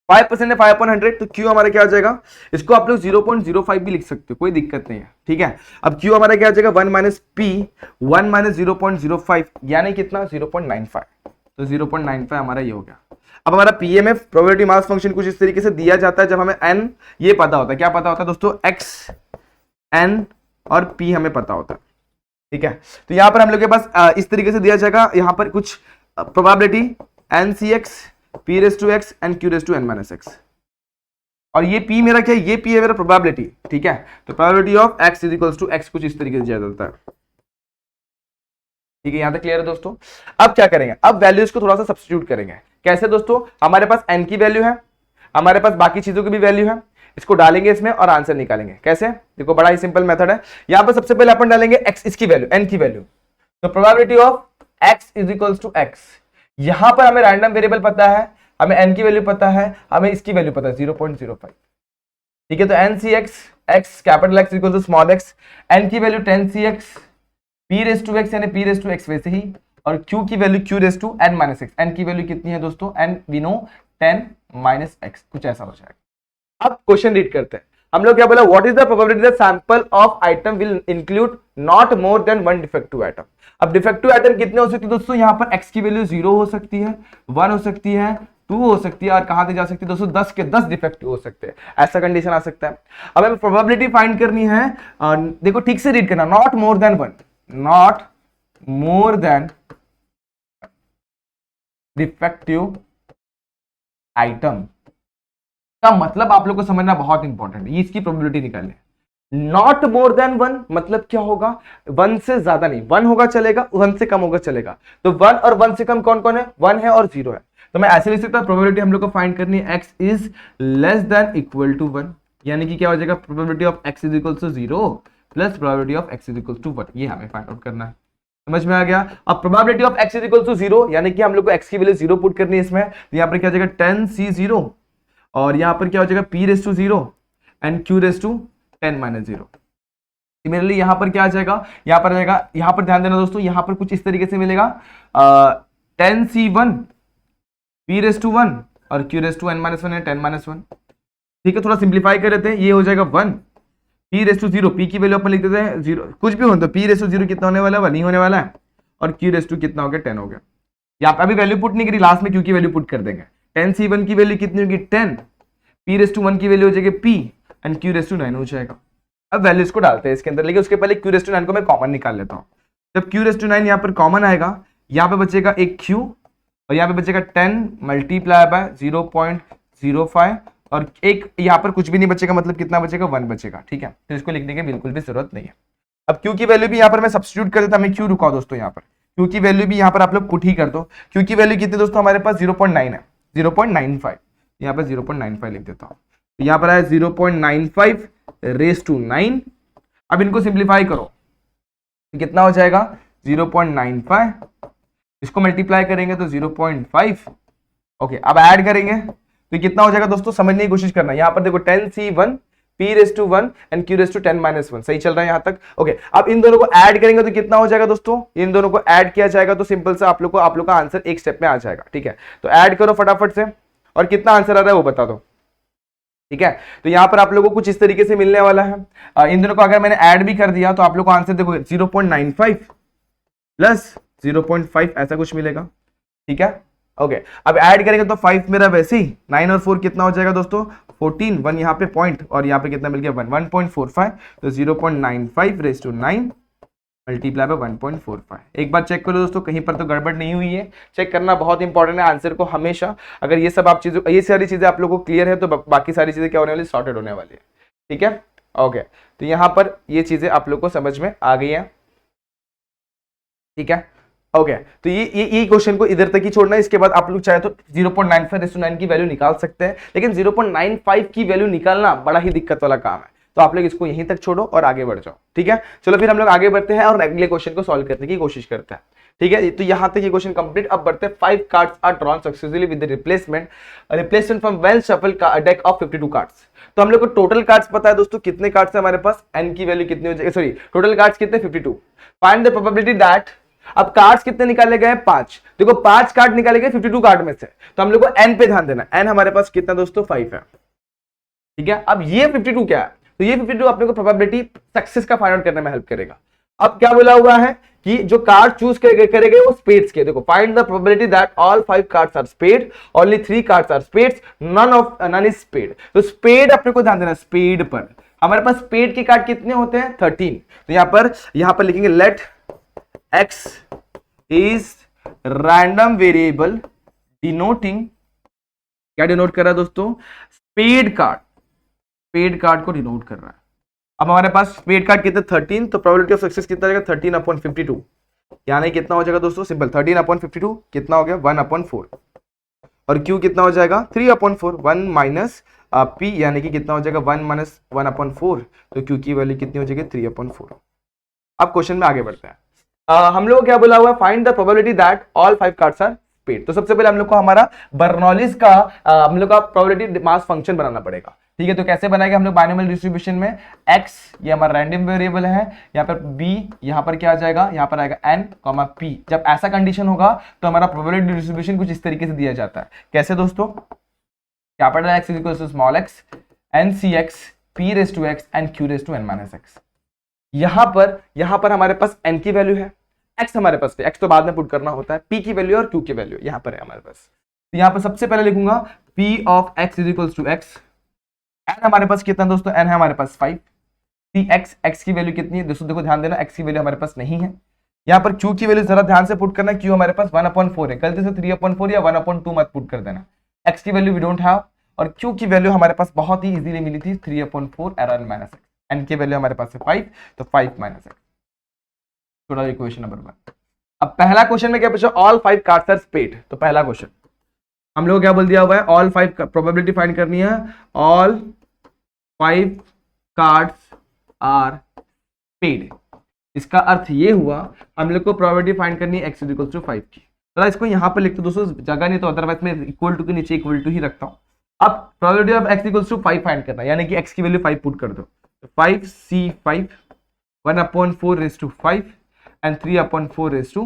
5% है 5/100, तो क्यू हमारा क्या आ जाएगा, इसको आप लोग 0.05 भी लिख सकते हो, कोई दिक्कत नहीं है, ठीक है। अब क्यू हमारा क्या आ जाएगा 1 माइनस पी 1 माइनस 0.05 यानी कितना 0.95, तो 0.95 हमारा ये हो गया। अब हमारा पीएमएफ प्रोबेबिलिटी मास फंक्शन कुछ इस तरीके से दिया जाता है जब हमें एन ये पता होता है, क्या पता होता है दोस्तों एक्स एन और पी हमें पता होता है, ठीक है। तो यहां पर हम लोग के पास इस तरीके से दिया जाएगा, यहां पर कुछ probability n C x P raised to x and Q raised to n minus x, और ये P मेरा क्या है, ये P है मेरा प्रोबेबिलिटी, ठीक है। तो probability of x is equals to x कुछ इस तरीके से दिया जाता है, ठीक है। यहां तक क्लियर है दोस्तों। अब क्या करेंगे, अब वैल्यूज को थोड़ा सा सब्स्टिट्यूट करेंगे। कैसे दोस्तों, हमारे पास n की वैल्यू है, हमारे पास बाकी चीजों की भी वैल्यू है, इसको डालेंगे इसमें और आंसर निकालेंगे। कैसे, देखो बड़ा ही सिंपल मेथड है। यहां पर सबसे पहले अपन डालेंगे x, इसकी वैल्यू n की वैल्यू, तो probability of x is equals to x। यहां पर हमें रैंडम वेरिएबल पता है, हमें n की वैल्यू पता है, हमें इसकी वैल्यू पता है 0.05, ठीक है। तो NCX, x capital X equal to small x, n की value 10CX, p raise to x यानी p रेस टू x वैसे ही, और q की value q raise to n minus x। n की वैल्यू कितनी है दोस्तों, n we know 10 minus x, कुछ ऐसा हो जाएगा। अब क्वेश्चन रीड करते हैं। हम लोग क्या बोला, what is the probability that sample of item will include not more then one defective item. अब डिफेक्टिव आइटम कितने हो सकते हैं दोस्तों, यहां पर x की वैल्यू 0 हो सकती है, 1 हो सकती है, 2 हो सकती है, और कहां तक जा सकती है दोस्तों, 10 के 10 डिफेक्टिव हो सकते हैं, ऐसा कंडीशन आ सकता है। अब हमें प्रोबेबिलिटी फाइंड करनी है, देखो ठीक से रीड करना, not more then one, not more then defective item का मतलब आप लोग को समझना बहुत इंपॉर्टेंट है, इसकी प्रोबेबिलिटी निकालनी है। नॉट मोर देन वन मतलब क्या होगा, वन से ज्यादा नहीं, वन होगा चलेगा, वन से कम होगा चलेगा। तो वन और वन से कम कौन कौन है, वन है और जीरो है। तो मैं ऐसे लिख सकता हूं, प्रोबेबिलिटी हम लोग को फाइंड करनी है x is less than equal to 1, यानी कि क्या हो जाएगा, probability of x is equal to 0 plus probability of x is equal to 1, ये हमें फाइंड आउट करना है। समझ में आ गया। अब probability of x is equal to 0 यानी कि हम लोग को x की वैल्यू 0 पुट करनी है इसमें, तो यहां पर क्या हो जाएगा 10C0, और यहां पर क्या हो जाएगा p raise to 0 and q raise to 10 minus 0। Similarly यहां पर क्या आ जाएगा, यहां पर आएगा, यहां पर ध्यान देना दोस्तों, यहां पर कुछ इस तरीके से मिलेगा 10C1 p रेस टू 1 और q raise to n minus 1 है 10 माइनस 1, ठीक है। थोड़ा सिंप्लीफाई कर लेते हैं, ये हो जाएगा 1 p रेस टू 0, p की वैल्यू अपन लिख देते हैं 0, कुछ भी हो तो p रेस टू 0 कितना होने वाला है, 1 ही होने वाला है, और q रेस टू कितना हो गया, 10 हो गया। यहाँ पे अभी वैल्यू पुट नहीं करी, लास्ट में q की वैल्यू पुट कर देंगे। 10C1 की वैल्यू कितनी होगी 10, p रेस टू 1 की वैल्यू हो जाएगी p and q raise to 9 हो जाएगा। अब वैल्यूज को डालते हैं इसके अंदर, लेकिन उसके पहले q रेस टू 9 को मैं कॉमन निकाल लेता हूँ। जब q रेस टू 9 यहाँ पर कॉमन आएगा, यहाँ पे बचेगा एक q और यहाँ पे बचेगा 10 मल्टीप्लाई बाय 0.05 और एक यहाँ पर कुछ भी नहीं बचेगा, मतलब कितना बचेगा 1 बचेगा, ठीक है। तो इसको लिखने की बिल्कुल भी जरूरत नहीं है। अब q की वैल्यू भी यहाँ पर मैं सब्स्टिट्यूट कर देता, मैं q रुका दोस्तों, यहाँ पर q की वैल्यू भी यहाँ पर आप लोग पुट ही कर दो। q की वैल्यू कितनी दोस्तों, हमारे पास 0.9 है, 0.95, यहाँ पर 0.95 लिख देता हूँ। तो यहाँ पर आया 0.95 रेस टू 9। अब इनको सिंप्लीफाई करो तो कितना हो जाएगा 0.95, इसको मल्टीप्लाई करेंगे तो 0.5, ओके। अब ऐड करेंगे तो कितना हो जाएगा दोस्तों, समझने की कोशिश करना। यहाँ पर देखो 10C1 p raise to 1 and q raise to 10 minus 1, सही चल रहा है यहाँ तक, ओके। अब इन दोनों को ऐड करेंगे तो कितना हो जाएगा दोस्तों, इन दोनों को ऐड किया जाएगा तो सिंपल से आप लोग का आंसर एक स्टेप में आ जाएगा, ठीक है। तो ऐड करो फटाफट से और कितना आंसर आ रहा है वो बता दो, ठीक है। तो यहां पर आप लोगों को कुछ इस तरीके से मिलने वाला है। इन दोनों को अगर मैंने ऐड भी कर दिया तो आप लोग को आंसर देखो 0.95 प्लस 0.5 ऐसा कुछ मिलेगा, ठीक है, ओके। अब ऐड करेंगे तो 5 मेरा वैसे ही, 9 और 4 कितना हो जाएगा दोस्तों 14, 1 यहाँ पे पॉइंट और यहाँ पे कितना मिल गया 1.45, तो 0.95 रेस टू 9 मल्टीप्लाई बाय 1.45। एक बार चेक करो दोस्तों, कहीं पर तो गड़बड़ नहीं हुई है, चेक करना बहुत इंपॉर्टेंट है आंसर को हमेशा। अगर ये सब आप चीजें, ये सारी चीजें आप लोगों को क्लियर है तो बाकी सारी चीजें क्या होने वाली, सॉर्टेड होने वाली है, ठीक है, ओके। तो यहां पर ये चीजें आप लोग को समझ में आ गई है, ठीक है, ओके। तो ये क्वेश्चन को इधर तक ही छोड़ना है, इसके बाद आप लोग चाहे तो 0.95:9 की वैल्यू निकाल सकते हैं, लेकिन 0.95 की वैल्यू निकालना बड़ा ही दिक्कत वाला काम है, तो आप लोग इसको यहीं तक छोड़ो और आगे बढ़ जाओ, ठीक है। चलो फिर हम लोग आगे बढ़ते हैं और अगले क्वेश्चन को सॉल्व करने की कोशिश करते हैं, ठीक है। तो यहां तक ये क्वेश्चन कंप्लीट। अब बढ़ते हैं 5 cards are drawn successfully with the replacement from well shuffle deck of 52 cards. तो हम लोग को टोटल कार्ड्स पता है दोस्तों, कितने कार्ड्स है हमारे पास, n की वैल्यू कितनी हो जाएगी, सॉरी टोटल कार्ड्स कितने 52। फाइंड द प्रोबेबिलिटी दैट, अब कार्ड्स कितने निकाले गए 5, देखो 5 कार्ड निकाले गए 52 कार्ड में से, तो हम लोग को n पे ध्यान देना, n हमारे पास कितना दोस्तों 5 है, ठीक है। अब ये 52 क्या है, तो ये 52 अपने को प्रोबेबिलिटी सक्सेस का फाइंड आउट करने में हेल्प करेगा। अब क्या बोला हुआ है कि जो कार्ड चूज करेंगे वो स्पेड्स के, देखो find the probability that all 5 cards are spade, only 3 cards are spades, none is spade. तो स्पेड अपने को ध्यान देना, स्पेड पर हमारे पास स्पेड के कार्ड कितने होते हैं 13। तो यहां पर लिखेंगे let x is random variable denoting, क्या डिनोट कर रहा है दोस्तों, स्पेड कार्ड, पेड कार्ड को डिनोट कर रहा है। अब हमारे पास पेड कार्ड कितने 13, तो प्रोबेबिलिटी ऑफ सक्सेस कितना जाएगा 13/52, यानी कितना हो जाएगा दोस्तों, सिंपल 13/52 कितना हो गया 1/4, और क्यू कितना हो जाएगा 3/4, 1 माइनस पी यानी कि कितना हो जाएगा 1 माइनस 1/4, तो क्यू की वैल्यू कितनी हो जाएगी 3/4। अब क्वेश्चन में आगे बढ़ते हैं। हम लोग को क्या बोला हुआ है, find the probability that all 5 cards are spade. तो सबसे पहले हम लोग को हमारा बर्नौलीज का हम लोग का प्रोबेबिलिटी मास फंक्शन बनाना पड़ेगा। ठीक है, तो कैसे बनाएंगे हम लोग बाइनोमियल डिस्ट्रीब्यूशन में, x ये हमारा रैंडम वेरिएबल है, यहाँ पर b यहाँ पर क्या आ जाएगा, यहाँ पर आएगा n, p। जब ऐसा कंडीशन होगा तो हमारा प्रोबेबिलिटी डिस्ट्रीब्यूशन कुछ इस तरीके से दिया जाता है। कैसे दोस्तों, capital X is equal to small x n c x p raise to x and q raise to n minus x। यहां पर हमारे पास n की वैल्यू है, x हमारे पास पे, x तो बाद में पुट करना होता है, p की वैल्यू और q की वैल्यू यहां पर है हमारे पास। तो यहां पर सबसे पहले लिखूंगा p of x is equal to x, n हमारे पास कितना दोस्तों, n है हमारे पास 5, x की वैल्यू कितनी है दोस्तों, देखो ध्यान देना, x की वैल्यू हमारे पास नहीं है। यहाँ पर q की वैल्यू जरा ध्यान से पुट करना, q हमारे पास 1/4 है, गलती से 3/4 या 1/2 मत पुट कर देना। x की वैल्यू वी डोंट हैव, और q की वैल्यू हमारे पास बहुत ही इजीली मिली थी 3/4 एरर माइनस x, n की वैल्यू हमारे पास है 5, तो 5 माइनस x। थोड़ा इक्वेशन नंबर 1। अब पहला क्वेश्चन में क्या पूछा, ऑल 5 कार्ड्स आर पेड। तो पहला क्वेश्चन हम लोग क्या बोल दिया हुआ है, ऑल 5 प्रोबेबिलिटी फाइंड करनी है, ऑल 5 कार्ड्स आर पेड। इसका अर्थ ये हुआ हम लोग को प्रोबेबिलिटी फाइंड करनी है x इज इक्वल टू 5 की। तो इसको यहां पर लिख दो दोस्तों, जगह नहीं तो अदरवाइज मैं इक्वल टू के नीचे इक्वल टू ही रखता हूं। अब probability of x equal to 5 find करना है, यानी कि x की वैल्यू 5 पुट कर दो, 5c5 1/4 raise to 5 and 3/4 raise to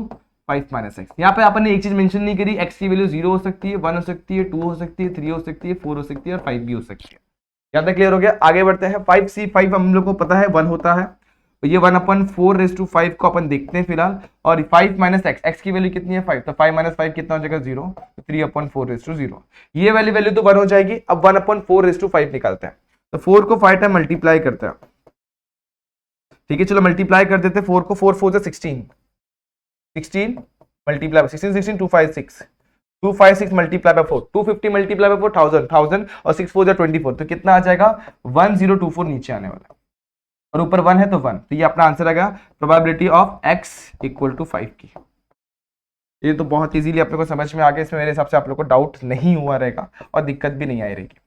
5 minus x। यहाँ पे आपने एक चीज मेंशन नहीं करी, x की वैल्यू 0 हो सकती है, 1 हो सकती है, 2 हो सकती है, 3 हो सकती है, 4 हो सकती है और 5 भी हो सकती है। यहाँ तक क्लियर हो गया। आगे बढ़ते हैं, 5c5 हम लोग को पता है 1 होता है, तो ये 1/4 रेज टू 5 को अपन देखते हैं फिलहाल, और 5 माइनस x की वैल्यू कितनी है 5, तो 5 माइनस 5 कितना हो जाएगा 0, तो 3/4 रेज टू 0, ये वाली वैल्यू तो 1 हो जाएगी। अब 1/4 रेज टू 5 निकालते हैं, तो 4 को 5 टाइम मल्टीप्लाई करते हैं। ठीक है, चलो मल्टीप्लाई कर देते हैं, 4 को 4 4 16 multiply 16 256 256 multiply by 4 250 multiply by 4 1000 और 6 4 24, तो कितना आ जाएगा 1024 नीचे आने वाला है, और ऊपर 1 है तो 1, तो ये अपना आंसर आएगा probability of x equal to 5 की। ये तो बहुत इजीली आप लोग को समझ में आ गया, इसमें मेरे हिसाब से आप लोग को डाउट नहीं हुआ रहेगा और दिक्कत भी नहीं आई रहेगी।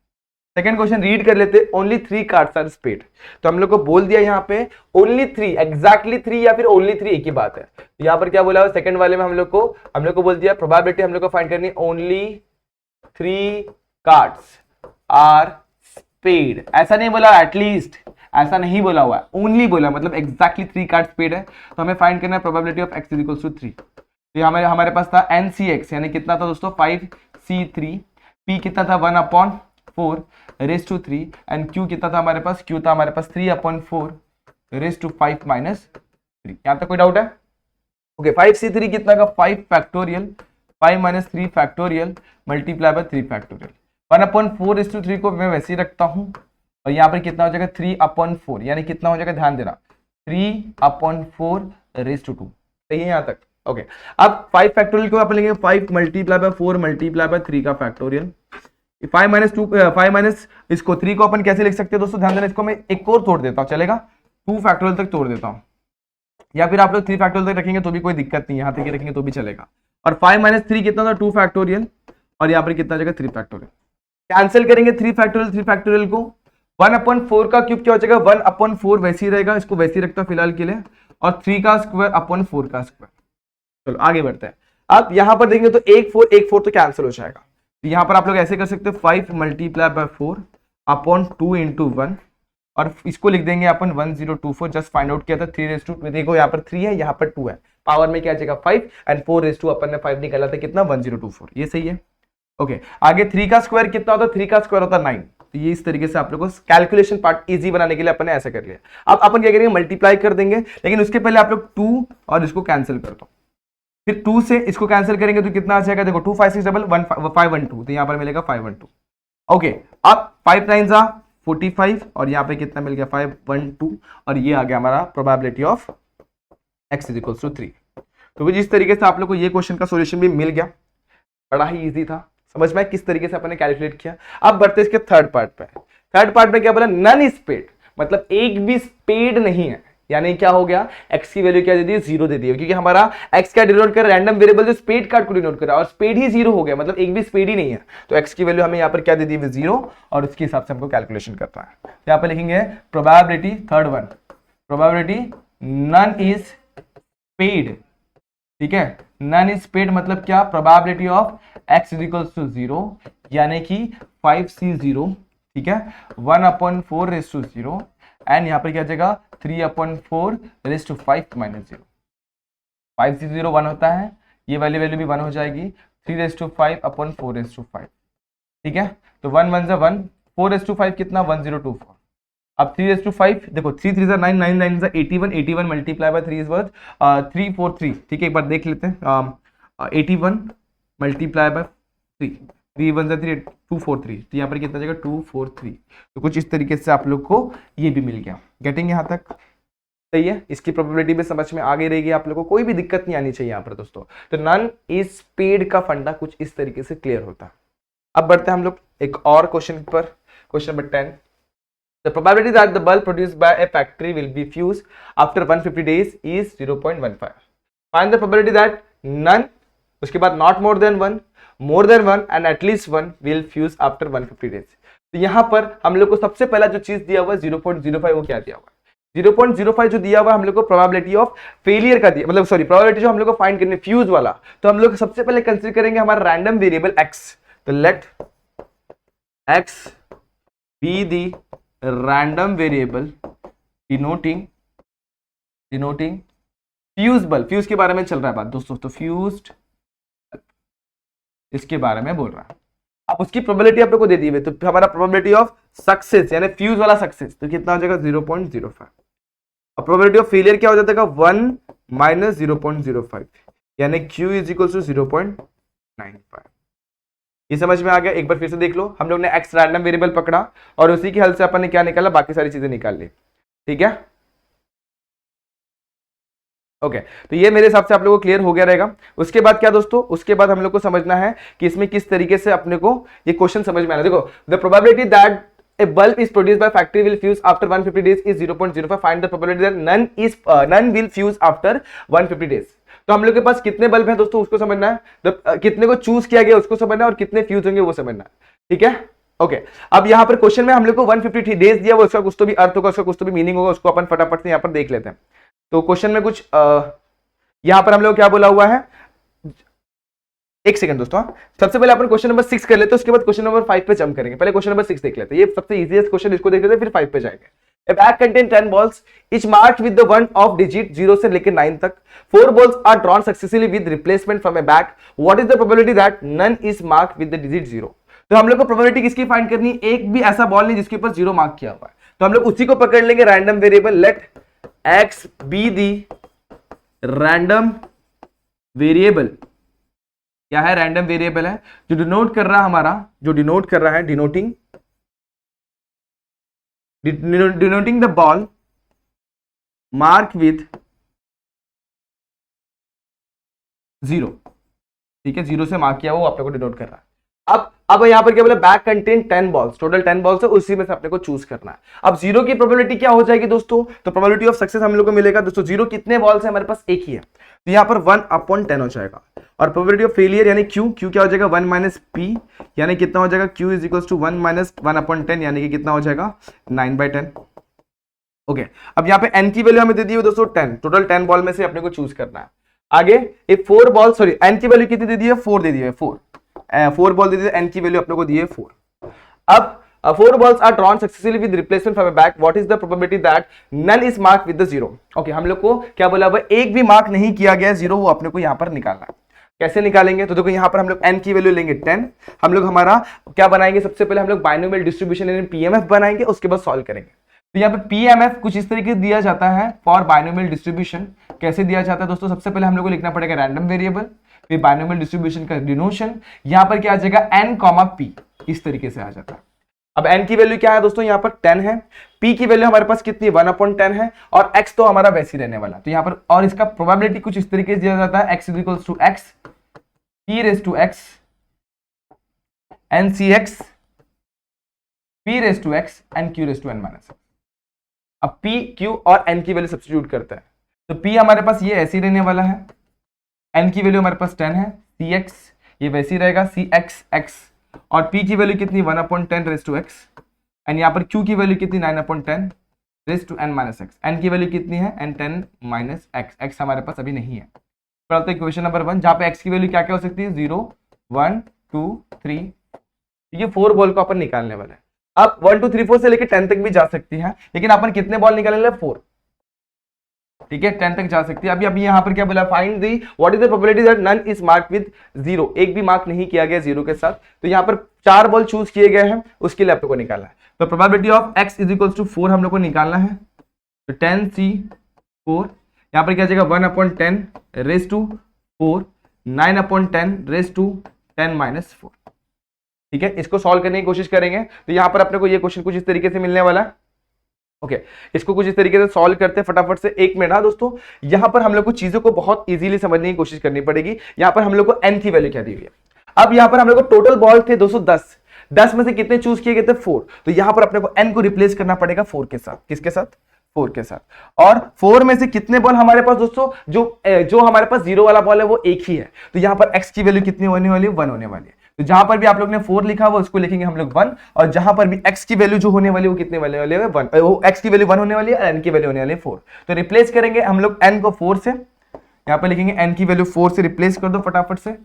सेकंड क्वेश्चन रीड कर लेते, ओनली 3 कार्ड्स आर पेड। तो हम लोग को बोल दिया यहाँ पे ओनली 3, एग्जैक्टली 3 या फिर ओनली 3 एक ही बात है। तो यहाँ पर क्या बोला है सेकंड वाले में हम लोग को बोल दिया प्रोबेबिलिटी हम लोग को फाइंड करनी, ओनली 3 कार्ड्स आर पेड। ऐसा नहीं बोला एटलीस्ट, ऐसा नहीं बोला हुआ है, ओनली बोला, मतलब एग्जैक्टली 3 कार्ड्स पेड है। तो हमें फाइंड करना है probability of x is equal to 3। तो हमारे पास था ncx यानी कितना था दोस्तों 5c3, p कितना था 1/4 रेज टू 3 एंड q कितना था हमारे पास, q था हमारे पास 3/4 रेज टू 5 माइनस 3। यहां तक कोई डाउट है? ओके, 5c3 कितना का 5 factorial 5 minus 3 factorial multiply by 3 factorial. 1/4 raise to 3 को मैं वैसे ही रखता हूं, और यहाँ पर कितना हो जाएगा 3/4 यानी कितना हो जाएगा, ध्यान देना 3/4 रेज टू 2। सही है यहाँ तक? ओके, अब 5 फैक्टोरियल को आप लेंगे 5 मल्टीप्लाई बाय 4 मल्टीप्लाई बाय 3 का फैक्टोरियल। 5 माइनस 2 5 माइनस इसको 3 को अपन कैसे लिख सकते हैं दोस्तों, ध्यान देना, इसको मैं एक और तोड़ देता हूँ, चलेगा 2 फैक्टोरियल तक तोड़ देता हूँ, या फिर आप लोग 3 फैक्टोरियल तक रखेंगे तो भी कोई दिक्कत नहीं है, यहाँ तक रखेंगे तो भी चलेगा। और 5 माइनस 3 कितना था 2 फैक्टोरियल, और यहाँ पर कितना जाएगा 3 फैक्टोरियल। कैंसिल करेंगे 3 फैक्टोरियल को, 1/4 का क्यूब क्या हो जाएगा 1/4 वैसे ही रहेगा, इसको वैसे ही रखता फिलहाल के लिए, और 3 का स्क्वायर अपॉन 4 का स्क्वायर। चलो आगे बढ़ते हैं। अब यहां पर देखेंगे तो 1 4 तो कैंसिल हो जाएगा, तो यहां पर आप लोग ऐसे कर सकते हैं 5 मल्टीप्लाई बाय 4 अपॉन 2 इंटू 1, और इसको लिख देंगे अपन 1024। जस्ट फाइंड आउट किया था 3 रेज टू, देखो यहाँ पर 3 है यहाँ पर 2 है, पावर में क्या आ जाएगा 5 एंड 4 रेज टू अपन ने 5 निकाला था कितना 1024, ये सही है। ओके, आगे 3 का स्क्वायर कितना होता है, 3 का स्क्वायर होता है 9। तो ये इस तरीके से आप लोगों को कैलकुलेशन पार्ट इजी बनाने के लिए अपन ने ऐसा कर लिया। अब अपन क्या करेंगे मल्टीप्लाई कर देंगे, लेकिन उसके पहले आप लोग 2 और इसको कैंसिल कर दो, फिर 2 से इसको कैंसिल करेंगे तो कितना आ जाएगा, देखो 2 5 6 512, तो यहाँ पर मिलेगा 512। ओके, अब 5 9 45 और यहाँ पे कितना मिल गया 512, और ये आ गया हमारा probability of x is equals to 3। तो जिस तरीके से आप लोग को ये क्वेश्चन का सॉल्यूशन भी मिल गया, बड़ा ही इजी था, समझ में किस तरीके से अपन ने कैलकुलेट किया। अब बढ़ते इसके थर्ड पार्ट पे। थर्ड पार्ट में क्या बोला, नन इज पेड, मतलब एक भी पेड नहीं है, यानी क्या हो गया, x की वैल्यू क्या दे दी, 0 दे दी, क्योंकि हमारा x क्या डिनोट कर रहा है, रैंडम वेरिएबल जो स्पेड कार्ड को डिनोट कर रहा है, और स्पेड ही 0 हो गया, मतलब एक भी स्पेड ही नहीं है, तो x की वैल्यू हमें यहाँ पर क्या दे दी, 0, और उसके हिसाब से हमको कैलकुलेशन करना है। यहाँ पर लिखेंगे probability, third one, probability none is spade, ठीक है, नन इज पेड मतलब क्या, probability of x is equals to 0, यानी कि 5c0, ठीक है, 1/4 रेज़ टू 0, एंड यहाँ पर क्या आ जाएगा 3/4 रेज़ टू 5 माइनस 0, 5c0 1 होता है, ये वाली वैल्यू भी 1 हो जाएगी, 3 रेज़ टू 5/4 रेज़ टू 5, ठीक है, तो 1 1 जा 1, 4 रेज़ टू 5 कितना, 1024, अब 3 रेज़ टू 5 देखो, 3 3 जा 9, 9 9 जा 81, 81 मल्टीप्लाई बाय 3 इज वर्थ 343, ठीक है, एक बार देख लेते हैं, 81 मल्टीप्लाई बाय 3, 3 1 जा 3, 243, तो यहाँ पर कितना जाएगा 243, तो कुछ इस तरीके से आप लोग को ये भी मिल गया, गेटिंग यहाँ तक सही है, इसकी प्रोबेबिलिटी भी समझ में आ गई रहेगी, आप लोगों को कोई भी दिक्कत नहीं आनी चाहिए यहाँ पर दोस्तों। तो नन इज पेड का फंडा कुछ इस तरीके से क्लियर होता है। अब बढ़ते हैं हम लोग एक और क्वेश्चन पर, question number 10, the probability that the bulb produced by a factory will be fused after 150 days is 0.15, find the probability that none, उसके बाद not more than 1, more than 1 and at least 1 will fuse after 150 days। तो यहाँ पर हम लोग को सबसे पहला जो चीज दिया हुआ है 0.05, वो क्या दिया हुआ है, 0.05 जो दिया हुआ हम लोग को प्रोबेबिलिटी ऑफ फेलियर का दिया, मतलब सॉरी प्रोबेबिलिटी जो हम लोग को फाइंड करनी फ्यूज वाला, तो हम लोग सबसे पहले कंसीडर करेंगे हमारा रैंडम वेरिएबल x, तो let x be the random variable denoting fuse bulb, fuse के बारे में चल रहा है बात दोस्तों, तो फ्यूज्ड इसके बारे में बोल रहा है। अब उसकी प्रोबेबिलिटी आप लोग को दे दी है, तो हमारा प्रोबेबिलिटी ऑफ सक्सेस यानी फ्यूज वाला सक्सेस तो कितना हो जाएगा 0.05, और प्रोबेबिलिटी ऑफ फेलियर क्या हो जाता है 1 माइनस 0.05, यानी q इज इक्वल टू 0.95। ये समझ में आ गया, एक बार फिर से देख लो, हम लोग ने x रैंडम वेरिएबल पकड़ा और उसी की हेल्प से अपन ने क्या निकाला, बाकी सारी चीजें निकाल ली, ठीक है, ओके तो ये मेरे हिसाब से आप लोगों को क्लियर हो गया रहेगा। उसके बाद क्या दोस्तों, उसके बाद हम लोग को समझना है कि इसमें किस तरीके से अपने को ये क्वेश्चन समझ में आना। देखो, the probability that a bulb is produced by factory will fuse after 150 days is 0.05, find the probability that none will fuse after 150 days। तो हम लोग के पास कितने बल्ब हैं दोस्तों, उसको समझना है, कितने को चूज किया गया उसको समझना है, और कितने फ्यूज होंगे वो समझना है, ठीक है, ओके। अब यहाँ पर क्वेश्चन में हम लोग को 150 डेज दिया, वो उसका कुछ तो भी अर्थ होगा, उसका कुछ तो भी मीनिंग होगा, उसको अपन फटाफट से यहाँ पर देख लेते हैं। तो क्वेश्चन में कुछ यहाँ पर हम लोग क्या बोला हुआ है, एक सेकंड दोस्तों, सबसे पहले अपन क्वेश्चन नंबर 6 कर लेते हैं, उसके बाद क्वेश्चन नंबर 5 पे जंप करेंगे। पहले क्वेश्चन नंबर 6 देख लेते हैं, ये सबसे इजीएस्ट क्वेश्चन, इसको देख लेते हैं, फिर 5 पे जाएंगे। A bag contains 10 balls, each marked with the one of digit 0 से लेकर 9 तक। 4 balls are drawn successively with replacement from a bag. What is the probability that none is marked with the digit 0? तो हम लोग को probability किसकी find करनी है, एक भी ऐसा बॉल नहीं जिसके ऊपर 0 मार्क किया हुआ है, तो हम लोग उसी को पकड़ लेंगे random variable, let x be the random variable, क्या है, रैंडम वेरिएबल है जो डिनोट कर रहा है हमारा, जो डिनोट कर रहा है, denoting the ball mark with 0, ठीक है, 0 से मार्क किया वो आप लोग को डिनोट कर रहा है। अब यहाँ पर क्या बोला, bag contain 10 balls, total 10 balls है, उसी में से अपने को चूज करना है। अब 0 की प्रोबेबिलिटी क्या हो जाएगी दोस्तों, तो प्रोबेबिलिटी ऑफ सक्सेस हम लोग को मिलेगा दोस्तों, 0 कितने बॉल्स है हमारे पास, एक ही है, तो यहाँ पर 1/10 हो जाएगा, और प्रोबेबिलिटी ऑफ फेलियर यानी Q क्या हो जाएगा 1 माइनस P, यानी कितना हो जाएगा Q is equals to 1 minus 1/10, यानी कि कितना हो जाएगा 9/10, ओके। अब यहाँ पे n की वैल्यू हमें दे दी है दोस्तों 10, टोटल 10 बॉल में से अपने को चूज करना है। आगे ये 4 बॉल, सॉरी n की वैल्यू कितनी दे दी है, 4 दे दी है, 4 बॉल दे दी है, n की वैल्यू अपने को दी है 4। अब 4 balls are drawn successfully with replacement from a bag. What is the probability that none is marked with the 0? Okay, हम लोग को क्या बोला हुआ, एक भी मार्क नहीं किया गया 0, वो अपने को यहाँ पर निकालना है। कैसे निकालेंगे, तो देखो यहाँ पर हम लोग n की वैल्यू लेंगे 10, हम लोग हमारा क्या बनाएंगे, सबसे पहले हम लोग बाइनोमियल डिस्ट्रीब्यूशन यानी पीएमएफ बनाएंगे, उसके बाद सॉल्व करेंगे। तो यहाँ पे पीएमएफ कुछ इस तरीके से दिया जाता है फॉर बाइनोमियल डिस्ट्रीब्यूशन। कैसे दिया जाता है दोस्तों, सबसे पहले हम लोग को लिखना पड़ेगा रैंडम वेरिएबल, फिर बाइनोमियल डिस्ट्रीब्यूशन का डिनोशन, यहाँ पर क्या आ जाएगा n, p, इस तरीके से आ जाता है। अब n की वैल्यू क्या है दोस्तों, यहाँ पर 10 है, p की वैल्यू हमारे पास कितनी 1/10 है, और x तो हमारा वैसे ही रहने वाला, तो यहाँ पर, और इसका प्रोबेबिलिटी कुछ इस तरीके से दिया जाता है, x is equals to x p raise to x n c x p raise to x and q raise to n minus x। अब p, q और n की वैल्यू सब्स्टिट्यूट करते हैं, तो p हमारे पास ये ऐसे ही रहने वाला है, n की वैल्यू हमारे पास 10 है, cx ये वैसे ही रहेगा cx x, और p की वैल्यू कितनी 1/10 रेस टू x, एंड यहाँ पर q की वैल्यू कितनी 9/10 raise to n minus x, n की वैल्यू कितनी है n 10 माइनस x, x हमारे पास अभी नहीं है। पढ़ते इक्वेशन नंबर 1 जहाँ पे x की वैल्यू क्या क्या हो सकती है 0 1 2 3, ये 4 बॉल को अपन निकालने वाला है। अब 1 2 3 4 से लेकर 10 तक भी जा सकती है, लेकिन अपन कितने बॉल निकालने वाले 4, ठीक है 10 तक जा सकती है। अभी यहाँ पर क्या बोला, find the what is the probability that none is marked with 0, एक भी मार्क नहीं किया गया 0 के साथ, तो यहाँ पर 4 बॉल चूज किए गए हैं, उसके लिए आपको निकालना है। तो probability of x is equals to 4 हम लोग को निकालना है, तो 10c4 यहाँ पर क्या आ जाएगा 1/10 raise to 4 9/10 raise to 10 minus 4, ठीक है। इसको सॉल्व करने की कोशिश करेंगे, तो यहाँ पर अपने को ये क्वेश्चन कुछ इस तरीके से मिलने वाला है। ओके इसको कुछ इस तरीके से सॉल्व करते हैं फटाफट से, 1 मिनट। हाँ दोस्तों, यहाँ पर हम लोग को चीजों को बहुत इजीली समझने की कोशिश करनी पड़ेगी। यहाँ पर हम लोग को n की वैल्यू क्या दी हुई है, अब यहाँ पर हम लोग को टोटल बॉल थे 210, 10 में से कितने चूज किए गए थे 4, तो यहाँ पर अपने को n को रिप्लेस करना पड़ेगा 4 के साथ, किसके साथ 4 के साथ, और 4 में से कितने बॉल हमारे पास दोस्तों, जो हमारे पास 0 वाला बॉल है वो एक ही है, तो यहाँ पर x की वैल्यू कितनी होने वाली है 1 होने वाली है। तो जहां पर भी आप लोग ने 4 लिखा हुआ उसको लिखेंगे हम लोग 1, और जहां पर भी x की वैल्यू जो होने वाली है वो कितने वाले वाले है 1, वो x की वैल्यू 1 होने वाली है, n की वैल्यू होने वाली है 4। तो रिप्लेस करेंगे हम लोग n को 4 से, यहाँ पर लिखेंगे n की वैल्यू 4 से रिप्लेस कर दो फटाफट से,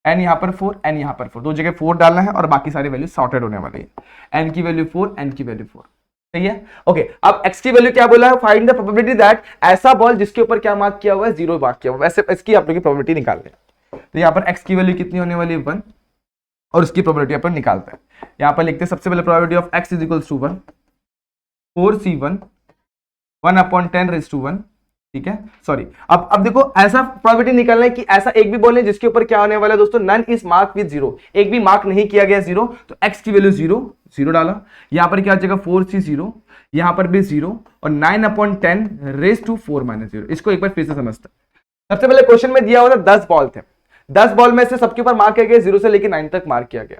n यहाँ पर 4 n यहाँ पर 4, दो जगह 4 डालना है और बाकी सारी वैल्यू सॉर्टेड होने वाली है, n की वैल्यू 4 n की वैल्यू 4, सही है। ओके अब x की वैल्यू क्या बोला है, फाइंड द प्रोबेबिलिटी दैट ऐसा बॉल जिसके ऊपर क्या मार्क किया हुआ है 0 मार्क किया हुआ है, वैसे इसकी आप लोग की प्रोबेबिलिटी निकालते हैं। तो यहाँ पर x की वैल्यू कितनी होने वाली है 1, और उसकी प्रोबेबिलिटी अपन निकालते हैं। यहाँ पर लिखते हैं सबसे पहले probability of x is equals to 1 4c1 1/10 raise to 1, ठीक है। सॉरी अब देखो ऐसा प्रोबेबिलिटी निकालना है कि ऐसा एक भी बॉल है जिसके ऊपर क्या होने वाला है दोस्तों, नन इज मार्क विद 0, एक भी मार्क नहीं किया गया 0, तो x की वैल्यू 0 डाला, यहाँ पर क्या आ जाएगा 4c0, यहाँ पर भी 0, और 9/10 रेस टू 4 माइनस 0। इसको एक बार फिर से समझते हैं। सबसे पहले क्वेश्चन में दिया हुआ था 10 बॉल थे, 10 बॉल में से सबके ऊपर मार्क किया गया 0 से लेकर 9 तक मार्क किया गया,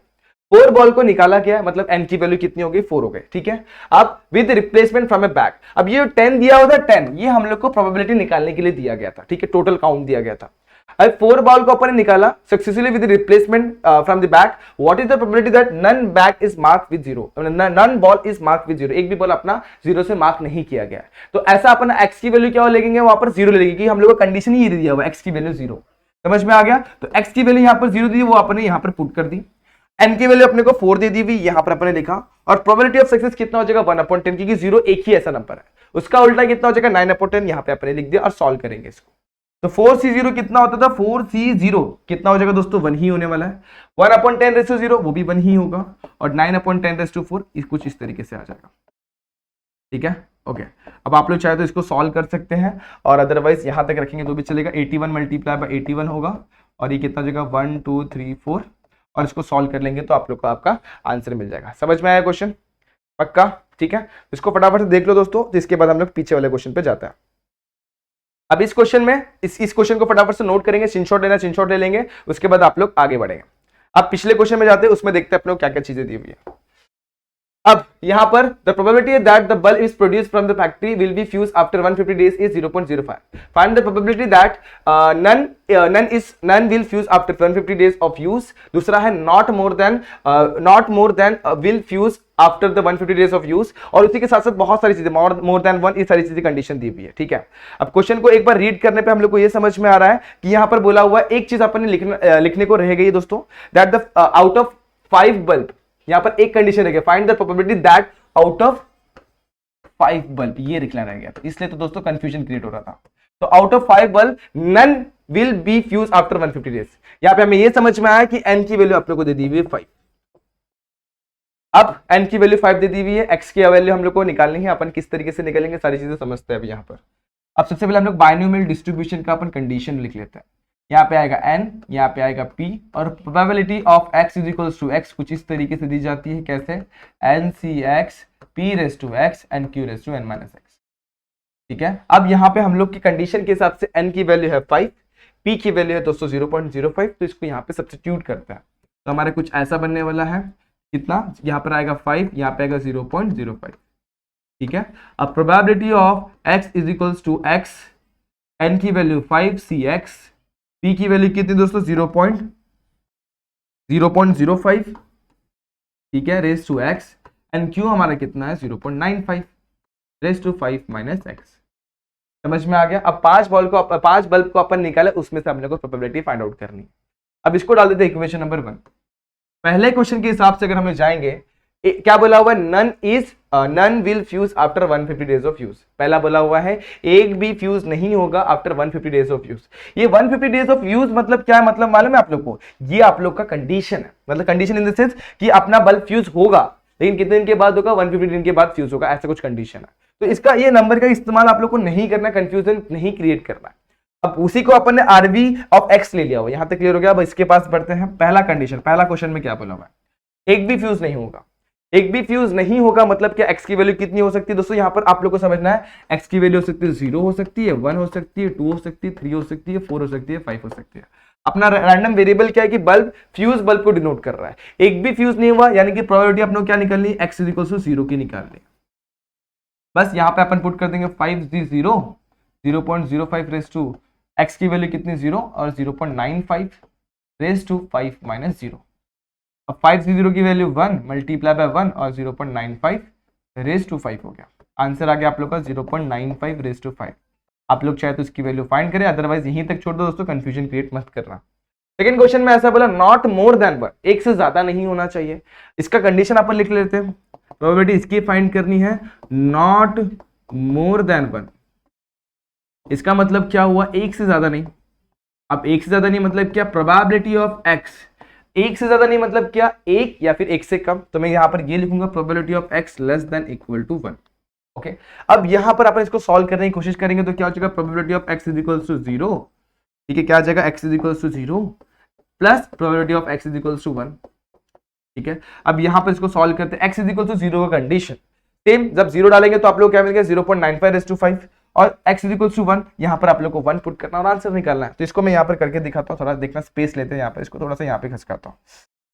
4 बॉल को निकाला गया, मतलब n की वैल्यू कितनी हो गई 4 हो गई, ठीक है। अब with replacement from A back, अब ये 10 दिया हुआ था 10, ये हम लोग को प्रोबेबिलिटी निकालने के लिए दिया गया था, ठीक है, टोटल काउंट दिया गया था। अब 4 बॉल को अपन ने निकाला successfully with replacement from the bag, what is the probability that none bag is mark with 0, none ball is mark with 0, एक भी बॉल अपना 0 से मार्क नहीं किया गया। तो ऐसा अपन x की वैल्यू क्या लेंगे, वहां पर 0 ले लेंगे, कि हम लोग का कंडीशन ही दिया हुआ x की वैल्यू 0, समझ में आ गया। तो x की वैल्यू यहाँ पर 0 दी, वो अपने यहाँ पर पुट कर दी, n की वैल्यू अपने को 4 दे दी हुई, यहाँ पर अपने लिखा, और प्रोबेबिलिटी ऑफ सक्सेस कितना हो जाएगा 1/10, क्योंकि 0 एक ही ऐसा नंबर है, उसका उल्टा कितना हो जाएगा 9/10, यहाँ पे अपने लिख दिया और सॉल्व करेंगे इसको। तो 4c0 कितना होता था, 4c0 कितना हो जाएगा दोस्तों 1 ही होने वाला है, 1/10 रेस टू 0 वो भी 1 ही होगा, और 9/10 रेस टू 4 कुछ इस तरीके से आ जाएगा, ठीक है। ओके अब आप लोग चाहे तो इसको सॉल्व कर सकते हैं, और अदरवाइज यहां तक रखेंगे तो भी चलेगा, 81 मल्टीप्लाई बाय 81 होगा, और ये कितना हो जाएगा 1 2 3 4, और इसको सॉल्व कर लेंगे तो आप लोग को आपका आंसर मिल जाएगा। समझ में आया क्वेश्चन, पक्का, ठीक है। इसको फटाफट से देख लो दोस्तों, तो इसके बाद हम लोग पीछे वाले क्वेश्चन पे जाते हैं। अब इस क्वेश्चन में इस क्वेश्चन को फटाफट से नोट करेंगे, स्क्रीनशॉट लेना स्क्रीनशॉट ले लेंगे, उसके बाद आप लोग आगे बढ़ेंगे। अब पिछले क्वेश्चन में जाते हैं, उसमें देखते हैं अपने को क्या क्या चीजें दी हुई है। अब यहां पर the probability that the bulb is produced from the factory will be fuse after 150 days is 0.05, find the probability that none will fuse after 150 days of use, दूसरा है not more than will fuse after the 150 days of use, और उसी के साथ साथ बहुत सारी चीजें मोर देन 1, ये सारी चीजें कंडीशन दी हुई है, ठीक है। अब क्वेश्चन को एक बार रीड करने पे हम लोग को ये समझ में आ रहा है कि यहां पर बोला हुआ एक चीज अपन ने लिखने को रह गई दोस्तों, that the out of 5 bulb, यहां पर एक कंडीशन है, find the probability that out of 5 bulb, ये लिखना रह गया था, इसलिए तो दोस्तों कंफ्यूजन क्रिएट हो रहा था। तो out of 5 bulb none will be fuse after 150 days, यहां पे हमें ये समझ में आया कि n की वैल्यू आप लोग को दे दी हुई है 5। अब n की वैल्यू 5 दे दी हुई है, x की वैल्यू हम लोग को निकालनी है, अपन किस तरीके से निकालेंगे सारी चीजें समझते हैं अब यहाँ पर। अब सबसे पहले हम लोग बाइनोमियल डिस्ट्रीब्यूशन का अपन कंडीशन लिख लेते हैं, यहाँ पे आएगा n, यहाँ पे आएगा p, और probability of x is equals to x कुछ इस तरीके से दी जाती है, कैसे ncx p raise to x and q raise to n minus x, ठीक है। अब यहाँ पे हम लोग की कंडीशन के हिसाब से n की वैल्यू है 5, p की वैल्यू है दोस्तों 0.05, तो इसको यहाँ पे सब्स्टिट्यूट करते हैं, तो हमारे कुछ ऐसा बनने वाला है, कितना, यहाँ पर आएगा 5, यहाँ पे आएगा 0.05, ठीक है। अब probability of x is equals to x, n की वैल्यू 5 cx, p की वैल्यू कितनी दोस्तों 0.05, ठीक है, raise to x, and q हमारा कितना है 0.95 रेज टू 5 माइनस x। समझ में आ गया। अब 5 बल्ब को अपन निकाले, उसमें से हमने को प्रोबेबिलिटी फाइंड आउट करनी है। अब इसको डाल देते हैं इक्वेशन नंबर 1। पहले क्वेश्चन के हिसाब से अगर हमें जाएंगे, क्या बोला हुआ है, none will fuse after 150 days of use. पहला बोला हुआ है एक भी फ्यूज नहीं होगा आफ्टर 150 डेज ऑफ यूज। ये 150 डेज ऑफ यूज मतलब क्या है, मतलब मालूम है आप लोग को, ये आप लोग का कंडीशन है, मतलब कंडीशन इन द सेंस कि अपना बल्ब फ्यूज होगा, लेकिन कितने दिन के बाद होगा, 150 दिन के बाद फ्यूज होगा, ऐसा कुछ कंडीशन है। तो इसका ये नंबर का इस्तेमाल आप लोग को नहीं करना, कंफ्यूजन नहीं क्रिएट करना है। अब उसी को अपन ने आरवी ऑफ एक्स ले लिया हुआ, यहां तक क्लियर हो गया। अब इसके पास बढ़ते हैं। पहला कंडीशन, पहला क्वेश्चन में क्या बोला हुआ है, एक भी फ्यूज नहीं होगा। एक भी फ्यूज नहीं होगा मतलब क्या, एक्स की वैल्यू कितनी हो सकती है दोस्तों, यहां पर आप लोग को समझना है, एक्स की वैल्यू हो सकती है 0 हो सकती है, 1 हो सकती है, 2 हो सकती है, 3 हो सकती है, 4 हो सकती है, 5 हो सकती है। अपना रैंडम वेरिएबल क्या है कि बल्ब, फ्यूज बल्ब को डिनोट कर रहा है। एक भी फ्यूज नहीं हुआ यानी कि प्रोबेबिलिटी अपने क्या निकालनी है, एक्स इज इक्वल टू 0 की निकालनी। बस यहाँ पे अपन पुट कर देंगे 0.05 रेज टू एक्स की वैल्यू कितनी 0 और 0.95 रेज टू 5 माइनस 0। अब 5 की वैल्यू 1 मल्टीप्लाई बाय 1 और 0.95 रेज टू 5 हो गया। आंसर आ गया आप लोग का 0.95 रेज टू 5। आप लोग चाहे तो इसकी वैल्यू फाइंड करें, अदरवाइज यहीं तक छोड़ दो दोस्तों, कंफ्यूजन क्रिएट मत करना। सेकंड क्वेश्चन में ऐसा बोला नॉट मोर देन 1, एक से ज्यादा नहीं होना चाहिए। इसका कंडीशन अपन लिख लेते हैं, प्रोबेबिलिटी इसकी फाइंड करनी है, नॉट मोर देन 1। इसका मतलब क्या हुआ, एक से ज्यादा नहीं। अब एक से ज्यादा नहीं मतलब क्या, प्रोबेबिलिटी ऑफ एक्स, एक से ज्यादा नहीं मतलब क्या, एक या फिर एक से कम। तो मैं यहां पर ये लिखूंगा probability of x less than equal to 1। Okay, अब यहां पर अपन इसको सॉल्व करने की कोशिश करेंगे तो क्या हो जाएगा, probability of x is equal to 0, ठीक है, क्या आ जाएगा, x is equal to 0 plus probability of x is equal to 1, ठीक है। अब यहां पर इसको सॉल्व करते हैं, एक्स इज इक्वल टू 0 का कंडीशन सेम, जब 0 डालेंगे तो आप लोग क्या मिलेगा 0.95 रेज़ टू 5 और x इज इक्वल टू 1, यहाँ पर आप लोग को 1 पुट करना और आंसर निकालना है। तो इसको मैं यहाँ पर करके दिखाता हूँ, थोड़ा देखना, स्पेस लेते हैं यहाँ पर, इसको थोड़ा सा यहाँ पे खसकाता हूँ।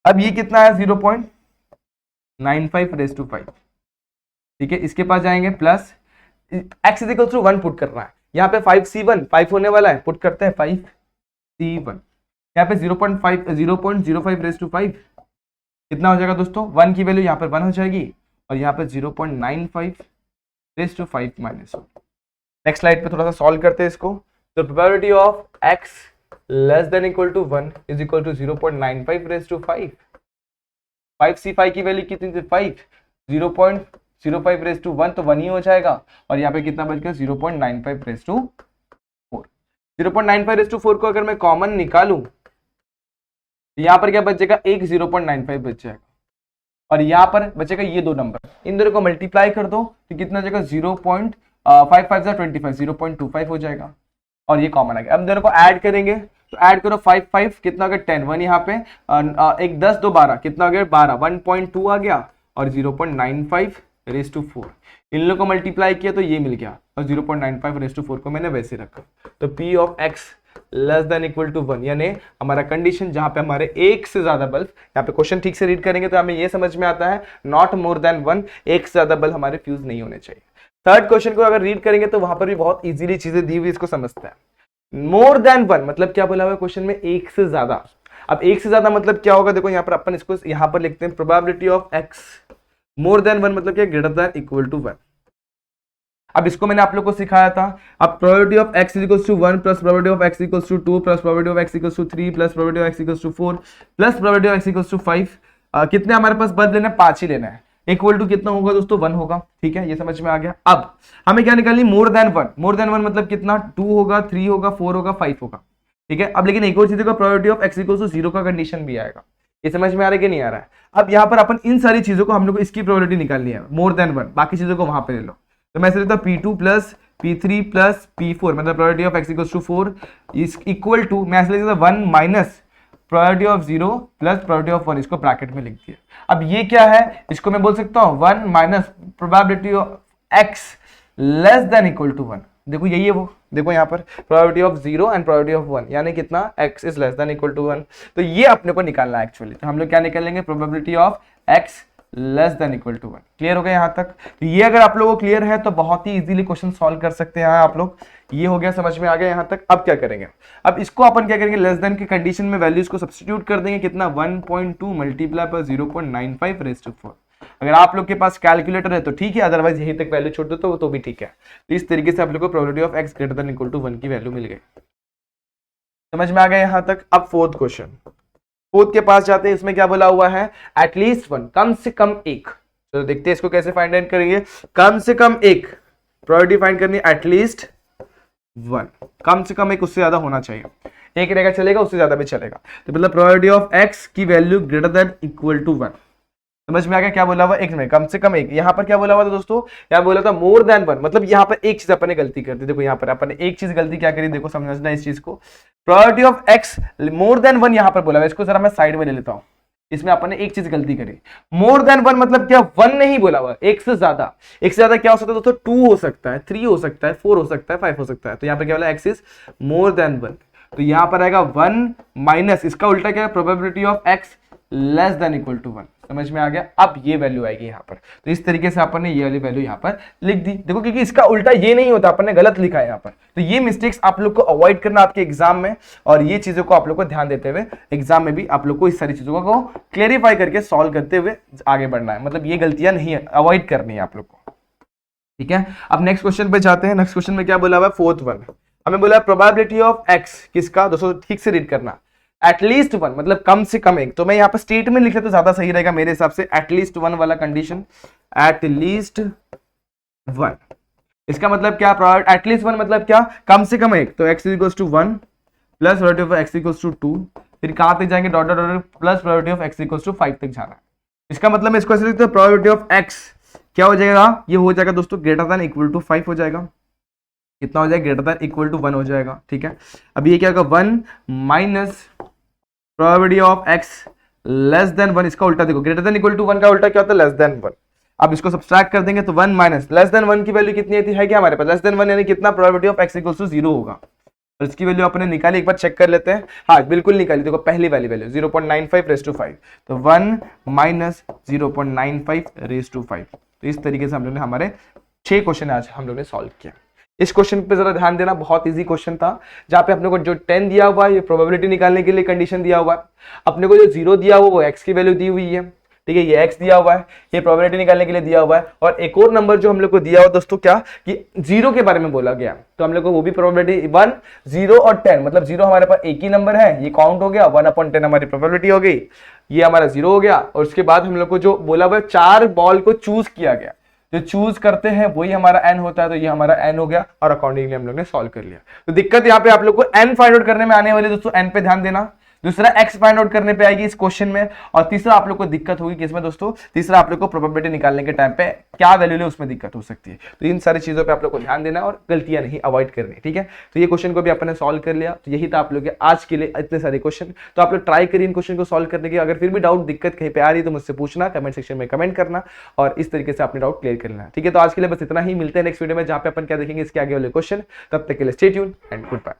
अब ये कितना है 0.95 रेज़ टू 5, ठीक है। इसके पास जाएंगे plus x is equal to 1 put करना है, यहाँ पे 5c1 5 होने वाला है, पुट करते हैं 5c1, यहाँ पे 0.05 रेज़ टू 5 कितना हो जाएगा दोस्तों, 1 की वैल्यू यहाँ पर 1 हो जाएगी और यहाँ पे 0.95 raise to 5 minus 1। Next slide पे थोड़ा सा सॉल्व करते हैं इसको। तो probability of x less than equal to 1 is equal to 0.95 raise to 5। 5c5 की वैल्यू कितनी थी 5, 0.05 रेज़ टू 1 तो 1 ही हो जाएगा और यहाँ पे कितना बच गया 0.95 रेज़ टू 4। 0.95 रेज़ टू 4 को अगर मैं कॉमन निकालूं यहाँ पर क्या बचेगा, एक 0.95 बच जाएगा और यहाँ पर बचेगा ये दो नंबर, इन दोनों को मल्टीप्लाई कर दो तो कितना जाएगा 0.55 25, 0.25 हो जाएगा और ये कॉमन आ गया। अब दोनों को ऐड करेंगे तो ऐड करो 5 कितना हो गया 10, 1 यहाँ पे एक 10 2 12 कितना हो गया 12, 1.2 आ गया और 0.95 रेज़ टू 4, इन लोगों को मल्टीप्लाई किया तो ये मिल गया और 0.95 रेज़ टू 4 को मैंने वैसे रखा। तो P of x less than equal to 1 यानी हमारा कंडीशन जहां पे हमारे एक से ज्यादा बल्ब, यहाँ पे क्वेश्चन ठीक से रीड करेंगे तो हमें ये समझ में आता है नॉट मोर देन 1, एक से ज्यादा बल्ब हमारे फ्यूज नहीं होने चाहिए। थर्ड क्वेश्चन को अगर रीड करेंगे तो वहां पर भी बहुत इजीली चीजें दी हुई इसको समझते हैं। मोर देन 1 मतलब क्या बोला हुआ है क्वेश्चन में, एक से ज्यादा। अब एक से ज्यादा मतलब क्या होगा, देखो यहाँ पर अपन इसको यहाँ पर लिखते हैं probability of x more than 1 मतलब क्या, ग्रेटर देन इक्वल टू 1। अब इसको मैंने आप लोग को सिखाया था। अब probability of x equals to 1 plus probability of x equals to 2 plus probability of x equals to 3 plus probability of x equals to 4 plus probability of x equals to 5, कितने हमारे पास बल्ब लेना है, 5 ही लेना है। इक्वल टू कितना होगा दोस्तों 1 होगा, ठीक है, ये समझ में आ गया। अब हमें क्या निकालनी, मोर देन 1, मोर देन 1 मतलब कितना, 2 होगा, 3 होगा, 4 होगा, 5 होगा, ठीक है। अब लेकिन एक और चीज का probability of x equals to 0 का कंडीशन भी आएगा, ये समझ में आ रहा है कि नहीं आ रहा है। अब यहाँ पर अपन इन सारी चीजों को हम लोग को इसकी प्रोबेबिलिटी निकालनी है मोर देन 1, बाकी चीजों को वहां पे ले लो। तो मैं ऐसे लिखता हूं P2 plus P3 plus P4 मतलब probability of x equals to 4 is equal to, मैं ऐसे लिखता हूं 1 minus probability of 0 plus probability of 1, इसको ब्रैकेट में लिख दिया। अब ये क्या है, इसको मैं बोल सकता हूं 1 minus probability of x less than equal to 1, देखो यही है वो, देखो यहाँ पर probability of 0 and probability of 1, यानी कितना x is less than equal to 1। तो ये अपने को निकालना है एक्चुअली। तो हम लोग क्या निकालेंगे, probability of x less than equal to 1। Clear हो गया यहाँ तक? तो ये अगर आप लोगों को क्लियर है तो बहुत ही इजीली क्वेश्चन सॉल्व कर सकते हैं आप लोग। ये हो गया, समझ में आ गया यहाँ तक। अब क्या करेंगे, अब इसको अपन क्या करेंगे, लेस देन की कंडीशन में वैल्यूज को सब्स्टिट्यूट कर देंगे। कितना, 1.2 मल्टीप्लाई पर 0.95 रेज़ टू 4। अगर आप लोग के पास कैलकुलेटर है तो ठीक है, अदरवाइज यहीं तक वैल्यू छोड़ दो तो भी ठीक है। तो इस तरीके से आप लोग को probability of x greater than equal to 1 की वैल्यू मिल गई। समझ में आ गया यहाँ तक? अब फोर्थ क्वेश्चन, फोर्थ के पास जाते हैं। इसमें क्या बोला हुआ है, एटलीस्ट 1, कम से कम एक। तो देखते हैं इसको कैसे फाइंड आउट करेंगे। कम से कम एक प्रोबेबिलिटी फाइंड करनी, एटलीस्ट 1, कम से कम एक, उससे ज्यादा होना चाहिए। एक रहेगा चलेगा, उससे ज्यादा भी चलेगा। तो मतलब प्रोबेबिलिटी ऑफ x की value greater than equal to 1। समझ में आ गया क्या बोला हुआ, एक में कम से कम एक। यहाँ पर क्या बोला हुआ था दोस्तों, यहाँ बोला था मोर देन 1, मतलब यहाँ पर एक चीज अपन ने गलती कर दी। देखो यहाँ पर अपन ने एक चीज गलती क्या करी, देखो समझना इस चीज को। Probability of x more than 1 यहाँ पर बोला हुआ, इसको जरा मैं साइड में ले लेता हूँ। इसमें अपन ने एक चीज गलती करी, मोर देन 1 मतलब क्या, 1 नहीं बोला हुआ, एक से ज्यादा। एक से ज्यादा क्या हो सकता है दोस्तों, 2 हो सकता है, 3 हो सकता है, 4 हो सकता है, 5 हो सकता है। तो यहाँ पर क्या बोला, x इज मोर देन 1। तो यहाँ पर आएगा 1 माइनस इसका उल्टा क्या है, probability of x less than equal to 1। समझ में आ गया? अब ये वैल्यू आएगी यहाँ पर। तो इस तरीके से अपन ने ये वाली वैल्यू यहाँ पर लिख दी। देखो क्योंकि इसका उल्टा ये नहीं होता, अपन ने गलत लिखा है यहाँ पर। तो ये मिस्टेक्स आप लोग को अवॉइड करना आपके एग्जाम में, और ये चीजों को आप लोग को ध्यान देते हुए एग्जाम में भी आप लोग को इस सारी चीजों को क्लेरिफाई करके सॉल्व करते हुए आगे बढ़ना है। मतलब ये गलतियां नहीं है, अवॉइड करनी है आप लोग को। ठीक है, अब नेक्स्ट क्वेश्चन पे जाते हैं। नेक्स्ट क्वेश्चन में क्या बोला हुआ है, फोर्थ वन, हमें बोला प्रोबेबिलिटी ऑफ x किसका, दोस्तों ठीक से रीड करना, एटलीस्ट 1 मतलब कम से कम एक। तो मैं यहाँ पर स्टेटमेंट लिख लेता तो ज्यादा सही रहेगा मेरे हिसाब से, एटलीस्ट 1 वाला कंडीशन, एटलीस्ट 1। इसका मतलब क्या, एटलीस्ट 1 मतलब क्या, कम से कम एक। तो x equals to 1 plus probability of x equals to 2, फिर कहां तक जाएंगे, dot dot dot plus probability of x equals to 5 तक जाना है। इसका मतलब मैं इसको ऐसे लिखते हैं, प्रोबेबिलिटी ऑफ x क्या हो जाएगा, ये हो जाएगा दोस्तों ग्रेटर देन इक्वल टू 5 हो जाएगा। कितना हो जाएगा, ग्रेटर देन इक्वल टू 1 हो जाएगा। ठीक है, अब ये क्या होगा, 1 minus probability of x less then 1। इसका उल्टा देखो, ग्रेटर देन इक्वल टू 1 का उल्टा क्या होता है, लेस देन 1। अब इसको सब्सट्रैक्ट कर देंगे तो 1 माइनस लेस देन 1 की वैल्यू कितनी है क्या हमारे पास, लेस देन 1 यानी कितना, probability of x equals to 0 होगा। और इसकी वैल्यू अपने निकाली, एक बार चेक कर लेते हैं। हाँ बिल्कुल निकाली, देखो पहली वाली वैल्यू 0.95 रेज़ टू 5। तो 1 माइनस 0.95 रेज़ टू 5। तो इस तरीके से हम लोग ने हमारे 6 क्वेश्चन आज हम लोग ने सॉल्व किया। इस क्वेश्चन पे जरा ध्यान देना, बहुत इजी क्वेश्चन था, जहां पे अपने को जो 10 दिया हुआ है ये प्रोबेबिलिटी निकालने के लिए कंडीशन दिया हुआ है, अपने को जो 0 दिया हुआ वो x की वैल्यू दी हुई है। ठीक है, ये x दिया हुआ है, ये प्रोबेबिलिटी निकालने के लिए दिया हुआ है। और एक और नंबर जो हम लोग को दिया हुआ दोस्तों, क्या कि 0 के बारे में बोला गया, तो हम लोग को वो भी प्रोबेबिलिटी 1, 0 और 10, मतलब 0 हमारे पास एक ही नंबर है, ये काउंट हो गया, 1/10 हमारी प्रोबेबिलिटी हो गई, ये हमारा 0 हो गया। और उसके बाद हम लोग को जो बोला हुआ 4 बॉल को चूज किया गया, जो चूज करते हैं वही हमारा n होता है। तो ये हमारा n हो गया और अकॉर्डिंगली हम लोग ने सॉल्व कर लिया। तो दिक्कत यहाँ पे आप लोग को n फाइंड आउट करने में आने वाली दोस्तों, n पे ध्यान देना। दूसरा x फाइंड आउट करने पे आएगी इस क्वेश्चन में। और तीसरा आप लोग को दिक्कत होगी किसमें दोस्तों, तीसरा आप लोग को प्रोबेबिलिटी निकालने के टाइम पे क्या वैल्यू ले उसमें दिक्कत हो सकती है। तो इन सारी चीजों पे आप लोग को ध्यान देना और गलतियां नहीं अवॉइड करनी। ठीक है, तो ये क्वेश्चन को भी आपने सॉल्व कर लिया। तो यही था आप लोग के आज के लिए इतने सारे क्वेश्चन। तो आप लोग ट्राई करिए इन क्वेश्चन को सॉल्व करने की। अगर फिर भी डाउट दिक्कत कहीं पे आ रही है तो मुझसे पूछना, कमेंट सेक्शन में कमेंट करना और इस तरीके से अपने डाउट क्लियर कर लेना। ठीक है, तो आज के लिए बस इतना ही, मिलते हैं नेक्स्ट वीडियो में जहां पे अपन क्या देखेंगे इसके आगे वाले क्वेश्चन। तब तक के लिए stay tuned and good bye.